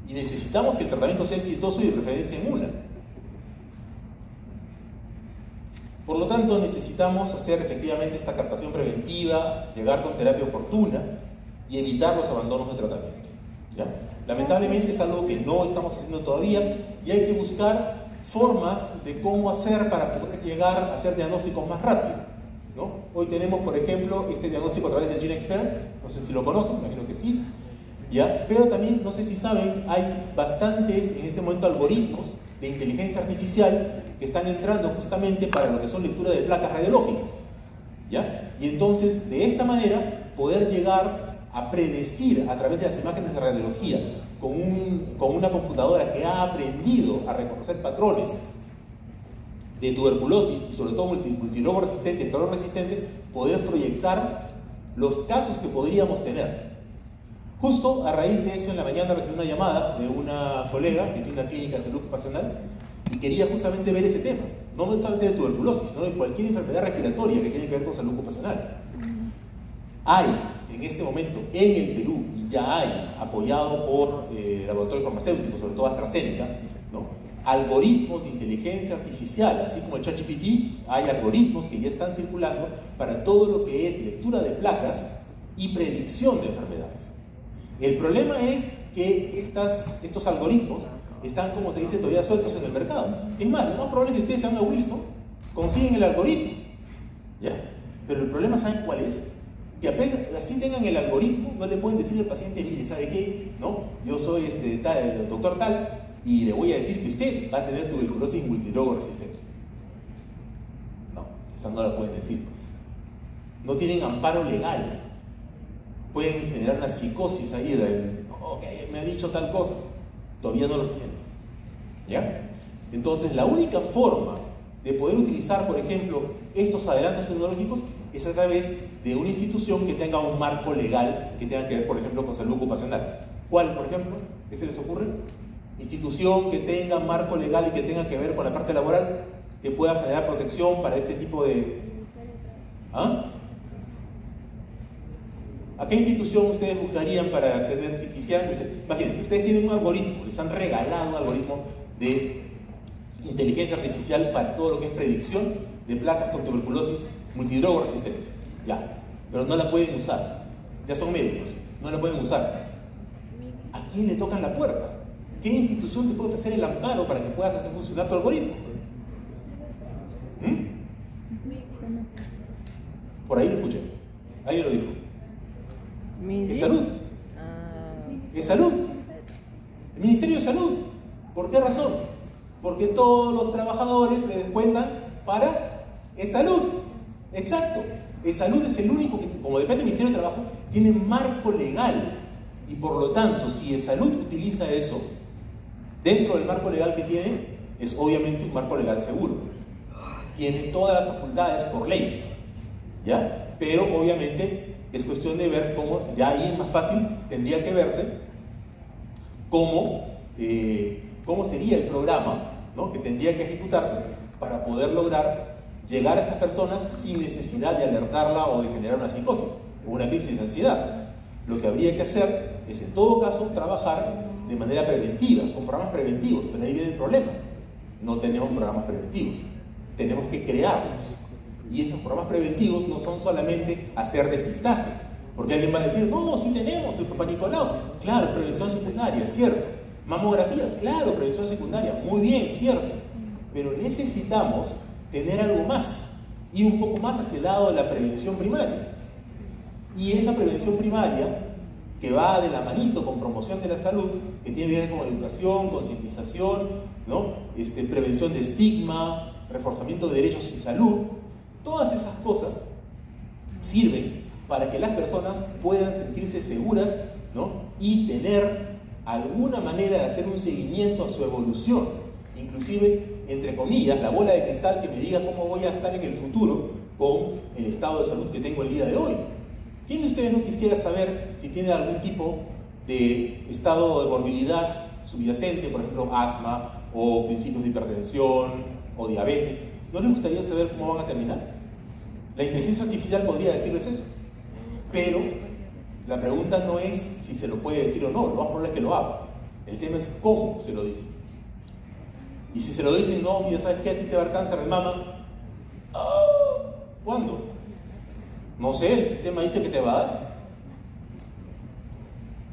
Speaker 1: Y necesitamos que el tratamiento sea exitoso y de preferencia en una. Por lo tanto, necesitamos hacer efectivamente esta captación preventiva, llegar con terapia oportuna y evitar los abandonos de tratamiento. ¿Ya? Lamentablemente es algo que no estamos haciendo todavía y hay que buscar formas de cómo hacer para poder llegar a hacer diagnósticos más rápido, ¿no? Hoy tenemos, por ejemplo, este diagnóstico a través del GeneXpert, no sé si lo conocen, imagino que sí, ¿ya? Pero también, no sé si saben, hay bastantes en este momento algoritmos de inteligencia artificial que están entrando justamente para lo que son lectura de placas radiológicas, ¿ya? Y entonces, de esta manera, poder llegar a predecir a través de las imágenes de radiología con una computadora que ha aprendido a reconocer patrones de tuberculosis y sobre todo multidrogo resistente, extradrogo resistente, poder proyectar los casos que podríamos tener. Justo a raíz de eso, en la mañana recibí una llamada de una colega que tiene una clínica de salud ocupacional y quería justamente ver ese tema, no solamente de tuberculosis, sino de cualquier enfermedad respiratoria que tiene que ver con salud ocupacional. Hay en este momento en el Perú, y ya hay, apoyado por laboratorios farmacéuticos, sobre todo AstraZeneca, ¿no?, algoritmos de inteligencia artificial, así como el ChatGPT, hay algoritmos que ya están circulando para todo lo que es lectura de placas y predicción de enfermedades. El problema es que estos algoritmos están, como se dice, todavía sueltos en el mercado. Es más, lo más probable es que ustedes sean a Wilson, consiguen el algoritmo, ¿ya? Pero el problema, ¿saben cuál es? Que apenas así tengan el algoritmo, no le pueden decir al paciente, mire, ¿sabe qué? No, yo soy el doctor tal, y le voy a decir que usted va a tener tuberculosis multidrogo resistente. No, esa no la pueden decir, pues. No tienen amparo legal. Pueden generar una psicosis ahí, okay, me ha dicho tal cosa. Todavía no lo tienen. ¿Ya? Entonces, la única forma de poder utilizar, por ejemplo, estos adelantos tecnológicos es a través de una institución que tenga un marco legal que tenga que ver, por ejemplo, con salud ocupacional. ¿Cuál, por ejemplo? ¿Qué se les ocurre? Institución que tenga marco legal y que tenga que ver con la parte laboral, que pueda generar protección para este tipo de... ¿Ah? ¿A qué institución ustedes buscarían para tener, si quisieran, imagínense, ustedes tienen un algoritmo, les han regalado un algoritmo de inteligencia artificial para todo lo que es predicción, de placas con tuberculosis multidrogo resistente. Ya, pero no la pueden usar. Ya son médicos, no la pueden usar. ¿A quién le tocan la puerta? ¿Qué institución te puede ofrecer el amparo para que puedas hacer funcionar tu algoritmo? Por ahí lo escuché. Ahí lo dijo. Es salud. Es salud. El Ministerio de Salud. ¿Por qué razón? Porque todos los trabajadores le descuentan para salud. Exacto. Salud es el único que, como depende del Ministerio de Trabajo, tiene marco legal. Y por lo tanto, si salud utiliza eso dentro del marco legal que tiene, es obviamente un marco legal seguro. Tiene todas las facultades por ley. ¿Ya? Pero obviamente es cuestión de ver cómo, ya ahí es más fácil, tendría que verse cómo sería el programa, ¿no?, que tendría que ejecutarse para poder lograr llegar a estas personas sin necesidad de alertarla o de generar una psicosis o una crisis de ansiedad. Lo que habría que hacer es, en todo caso, trabajar de manera preventiva, con programas preventivos, pero ahí viene el problema. No tenemos programas preventivos, tenemos que crearlos. Y esos programas preventivos no son solamente hacer despistajes, porque alguien va a decir, no, sí tenemos, Papá Nicolau. Claro, prevención secundaria, cierto. Mamografías, claro, prevención secundaria, muy bien, cierto. Pero necesitamos tener algo más, y un poco más hacia el lado de la prevención primaria. Y esa prevención primaria, que va de la manito con promoción de la salud, que tiene que ver con educación, concientización, ¿no?, prevención de estigma, reforzamiento de derechos en salud, todas esas cosas sirven para que las personas puedan sentirse seguras, ¿no?, y tener alguna manera de hacer un seguimiento a su evolución, inclusive, entre comillas, la bola de cristal que me diga cómo voy a estar en el futuro con el estado de salud que tengo el día de hoy. ¿Quién de ustedes no quisiera saber si tiene algún tipo de estado de morbilidad subyacente, por ejemplo, asma o principios de hipertensión o diabetes? ¿No les gustaría saber cómo van a terminar? La inteligencia artificial podría decirles eso, pero la pregunta no es si se lo puede decir o no, lo más probable es que lo haga. El tema es cómo se lo dice. Y si se lo dicen, no, mira, ¿sabes qué? A ti te va a dar cáncer de mama. ¿Cuándo? No sé, el sistema dice que te va a dar.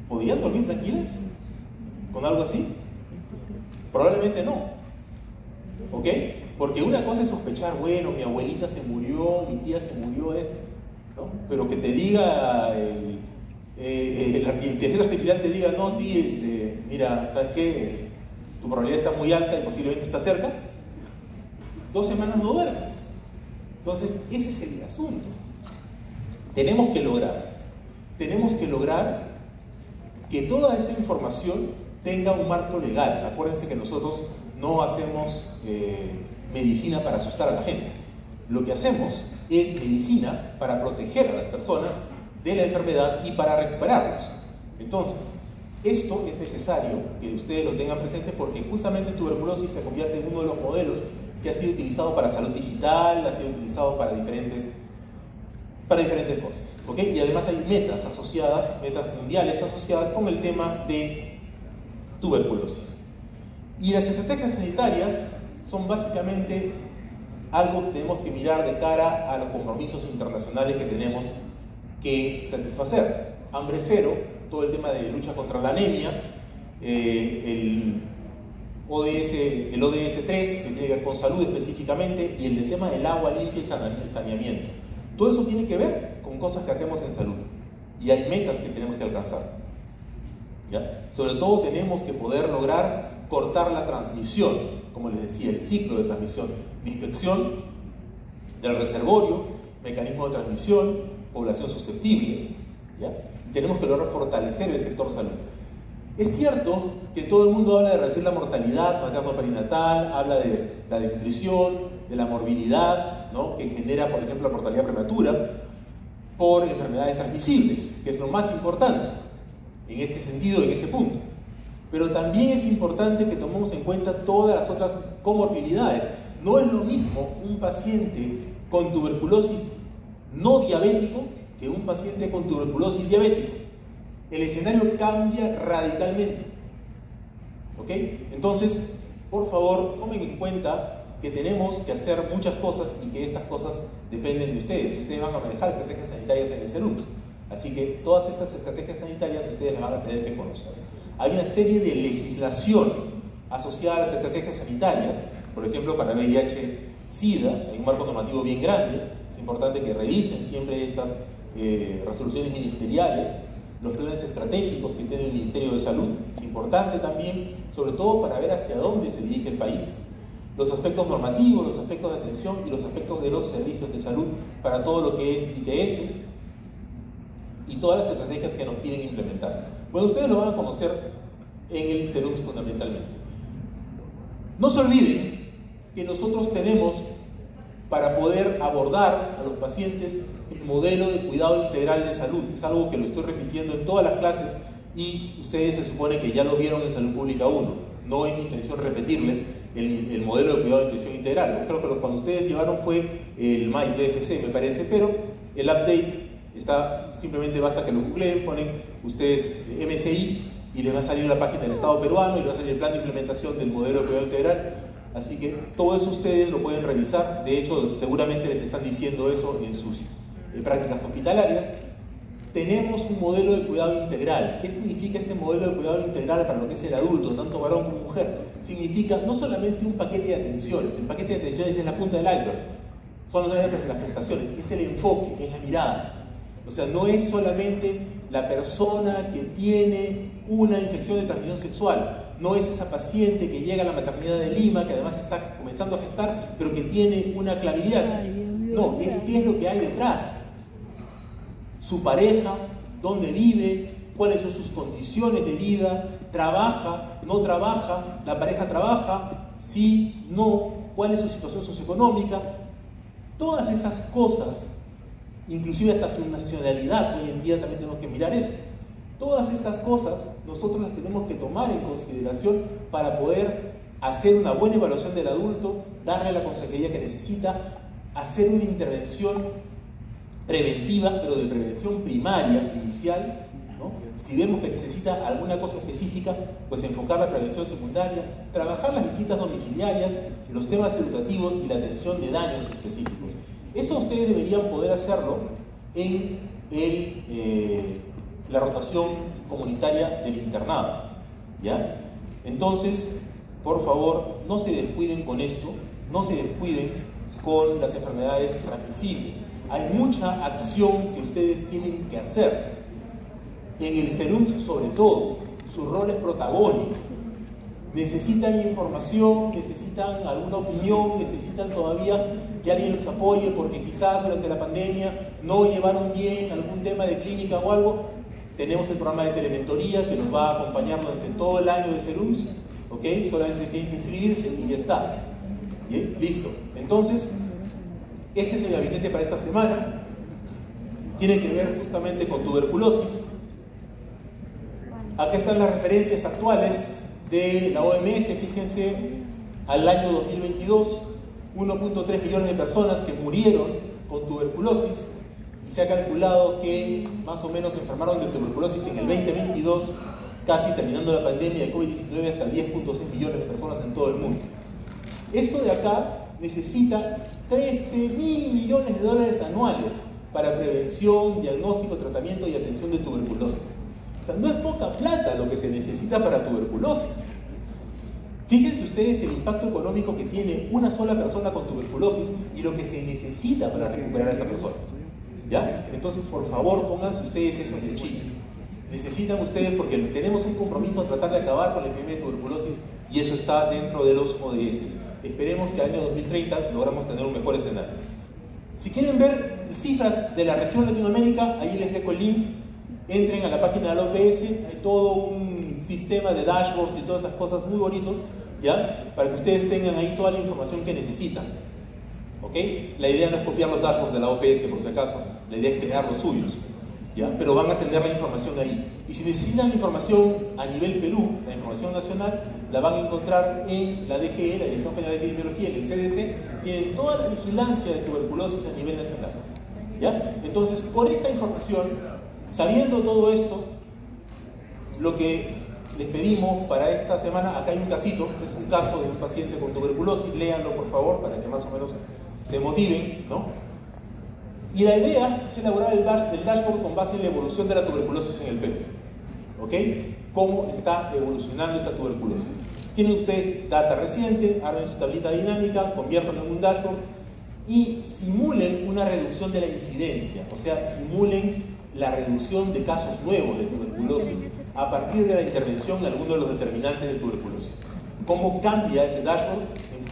Speaker 1: ¿Podrían dormir tranquilas con algo así? Probablemente no. ¿Ok? Porque una cosa es sospechar, bueno, mi abuelita se murió, mi tía se murió, ¿no? Pero que te diga, la inteligencia artificial te diga, no, sí, mira, ¿sabes qué? Tu probabilidad está muy alta y posiblemente está cerca. 2 semanas no duermes. Entonces, ese es el asunto. Tenemos que lograr que toda esta información tenga un marco legal. Acuérdense que nosotros no hacemos medicina para asustar a la gente. Lo que hacemos es medicina para proteger a las personas de la enfermedad y para recuperarlos. Entonces, esto es necesario que ustedes lo tengan presente, porque justamente tuberculosis se convierte en uno de los modelos que ha sido utilizado para salud digital, ha sido utilizado para diferentes cosas, ¿ok? Y además hay metas asociadas, metas mundiales asociadas con el tema de tuberculosis. Y las estrategias sanitarias son básicamente algo que tenemos que mirar de cara a los compromisos internacionales que tenemos que satisfacer. Hambre cero, todo el tema de lucha contra la anemia, el ODS 3, que tiene que ver con salud específicamente, y el tema del agua limpia y saneamiento. Todo eso tiene que ver con cosas que hacemos en salud, y hay metas que tenemos que alcanzar, ¿ya? Sobre todo tenemos que poder lograr cortar la transmisión, como les decía, el ciclo de transmisión de infección, del reservorio, mecanismo de transmisión, población susceptible, ¿ya? Tenemos que lograr fortalecer el sector salud. Es cierto que todo el mundo habla de reducir la mortalidad materno-perinatal, habla de la desnutrición, de la morbilidad, ¿no?, que genera, por ejemplo, la mortalidad prematura por enfermedades transmisibles, que es lo más importante en este sentido, en ese punto. Pero también es importante que tomemos en cuenta todas las otras comorbilidades. No es lo mismo un paciente con tuberculosis no diabético que un paciente con tuberculosis diabético. El escenario cambia radicalmente, ¿ok? Entonces, por favor, tomen en cuenta que tenemos que hacer muchas cosas y que estas cosas dependen de ustedes. Ustedes van a manejar estrategias sanitarias en el SERUMS. Así que todas estas estrategias sanitarias ustedes las van a tener que conocer. Hay una serie de legislación asociada a las estrategias sanitarias, por ejemplo, para el VIH-Sida, hay un marco normativo bien grande. Es importante que revisen siempre estas resoluciones ministeriales, los planes estratégicos que tiene el Ministerio de Salud. Es importante también, sobre todo para ver hacia dónde se dirige el país. Los aspectos normativos, los aspectos de atención y los aspectos de los servicios de salud para todo lo que es ITS y todas las estrategias que nos piden implementar. Bueno, ustedes lo van a conocer en el SERUMS fundamentalmente. No se olviden que nosotros tenemos, para poder abordar a los pacientes, el modelo de cuidado integral de salud. Es algo que lo estoy repitiendo en todas las clases y ustedes se supone que ya lo vieron en Salud Pública 1. No es mi intención repetirles el modelo de cuidado de nutrición integral. Creo que lo que cuando ustedes llevaron fue el MAIS BFC, me parece, pero el update está, simplemente basta que lo googleen, ponen ustedes MSI y les va a salir la página del Estado peruano y les va a salir el plan de implementación del modelo de cuidado integral. Así que todo eso ustedes lo pueden revisar. De hecho, seguramente les están diciendo eso en sus prácticas hospitalarias. Tenemos un modelo de cuidado integral. ¿Qué significa este modelo de cuidado integral para lo que es el adulto, tanto varón como mujer? Significa no solamente un paquete de atenciones. El paquete de atenciones es la punta del iceberg. Son las prestaciones, es el enfoque, es la mirada. O sea, no es solamente la persona que tiene una infección de transmisión sexual. No es esa paciente que llega a la maternidad de Lima, que además está comenzando a gestar, pero que tiene una clamidiasis. No, es qué es lo que hay detrás. Su pareja, dónde vive, cuáles son sus condiciones de vida, trabaja, no trabaja, la pareja trabaja, sí, no, cuál es su situación socioeconómica. Todas esas cosas, inclusive hasta su nacionalidad, hoy en día también tenemos que mirar eso. Todas estas cosas nosotros las tenemos que tomar en consideración para poder hacer una buena evaluación del adulto, darle la consejería que necesita, hacer una intervención preventiva, pero de prevención primaria, inicial, ¿no? Si vemos que necesita alguna cosa específica, pues enfocar la prevención secundaria, trabajar las visitas domiciliarias, los temas educativos y la atención de daños específicos. Eso ustedes deberían poder hacerlo en la rotación comunitaria del internado, ¿ya? Entonces, por favor, no se descuiden con esto, no se descuiden con las enfermedades transmisibles. Hay mucha acción que ustedes tienen que hacer. En el SERUMS, sobre todo, su rol es protagónico. Necesitan información, necesitan alguna opinión, necesitan todavía que alguien los apoye porque quizás durante la pandemia no llevaron bien algún tema de clínica o algo. Tenemos el programa de telementoría que nos va a acompañar durante todo el año de SERUMS, ¿ok? Solamente tienen que inscribirse y ya está. ¿Bien? Listo. Entonces, este es el gabinete para esta semana. Tiene que ver justamente con tuberculosis. Acá están las referencias actuales de la OMS. Fíjense, al año 2022, 1.3 millones de personas que murieron con tuberculosis. Y se ha calculado que más o menos se enfermaron de tuberculosis en el 2022, casi terminando la pandemia de COVID-19, hasta 10.6 millones de personas en todo el mundo. Esto de acá necesita 13.000 millones de dólares anuales para prevención, diagnóstico, tratamiento y atención de tuberculosis. O sea, no es poca plata lo que se necesita para tuberculosis. Fíjense ustedes el impacto económico que tiene una sola persona con tuberculosis y lo que se necesita para recuperar a esta persona. ¿Ya? Entonces, por favor, pónganse ustedes eso en el chip. Necesitan ustedes, porque tenemos un compromiso a tratar de acabar con la epidemia de tuberculosis y eso está dentro de los ODS. Esperemos que al año 2030 logramos tener un mejor escenario. Si quieren ver cifras de la región Latinoamérica, ahí les dejo el link. Entren a la página de la OPS, hay todo un sistema de dashboards y todas esas cosas muy bonitos, ¿ya? Para que ustedes tengan ahí toda la información que necesitan. ¿Ok? La idea no es copiar los dashboards de la OPS, por si acaso, la idea es crear los suyos, ¿ya? Pero van a tener la información ahí. Y si necesitan información a nivel Perú, la información nacional, la van a encontrar en la DGE, la Dirección General de Epidemiología, en el CDC, tienen toda la vigilancia de tuberculosis a nivel nacional, ¿ya? Entonces, por esta información, sabiendo todo esto, lo que les pedimos para esta semana, acá hay un casito, es un caso de un paciente con tuberculosis, léanlo por favor para que más o menos se motiven, ¿no? Y la idea es elaborar el dashboard con base en la evolución de la tuberculosis en el Perú, ¿ok? ¿Cómo está evolucionando esta tuberculosis? Tienen ustedes data reciente, armen su tablita dinámica, conviertan en un dashboard y simulen una reducción de la incidencia, o sea, simulen la reducción de casos nuevos de tuberculosis a partir de la intervención en alguno de los determinantes de tuberculosis. ¿Cómo cambia ese dashboard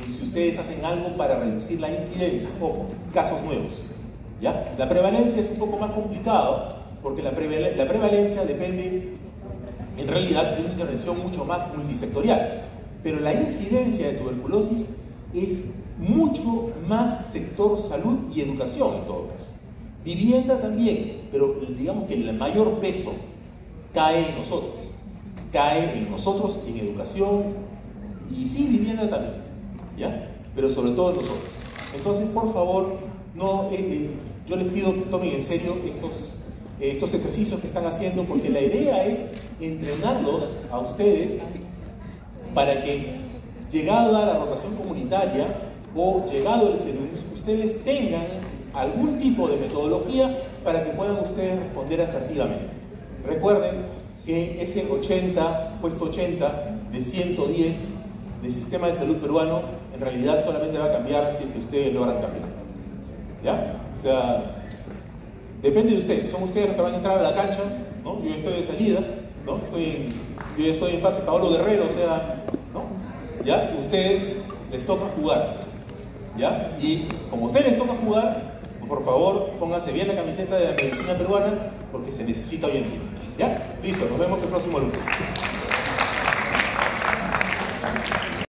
Speaker 1: si ustedes hacen algo para reducir la incidencia? Ojo, casos nuevos, ¿ya? La prevalencia es un poco más complicado porque la prevalencia depende en realidad de una intervención mucho más multisectorial, pero la incidencia de tuberculosis es mucho más sector salud y educación en todo caso. Vivienda también, pero digamos que el mayor peso cae en nosotros en educación y sí, vivienda también, ¿ya? Pero sobre todo en nosotros. Entonces, por favor, no, yo les pido que tomen en serio estos ejercicios que están haciendo, porque la idea es entrenarlos a ustedes para que, llegada la rotación comunitaria o llegado el CEDUMS, ustedes tengan algún tipo de metodología para que puedan ustedes responder asertivamente. Recuerden que ese 80, puesto 80 de 110 del sistema de salud peruano, en realidad solamente va a cambiar si es que ustedes logran cambiar, ¿ya? O sea, depende de ustedes, son ustedes los que van a entrar a la cancha, ¿no? Yo estoy de salida, ¿no? Yo ya estoy en fase Paolo Guerrero, o sea, ¿no? ¿Ya? Ustedes les toca jugar, ¿ya? Y como a ustedes les toca jugar, por favor, pónganse bien la camiseta de la medicina peruana porque se necesita hoy en día, ¿ya? Listo, nos vemos el próximo lunes.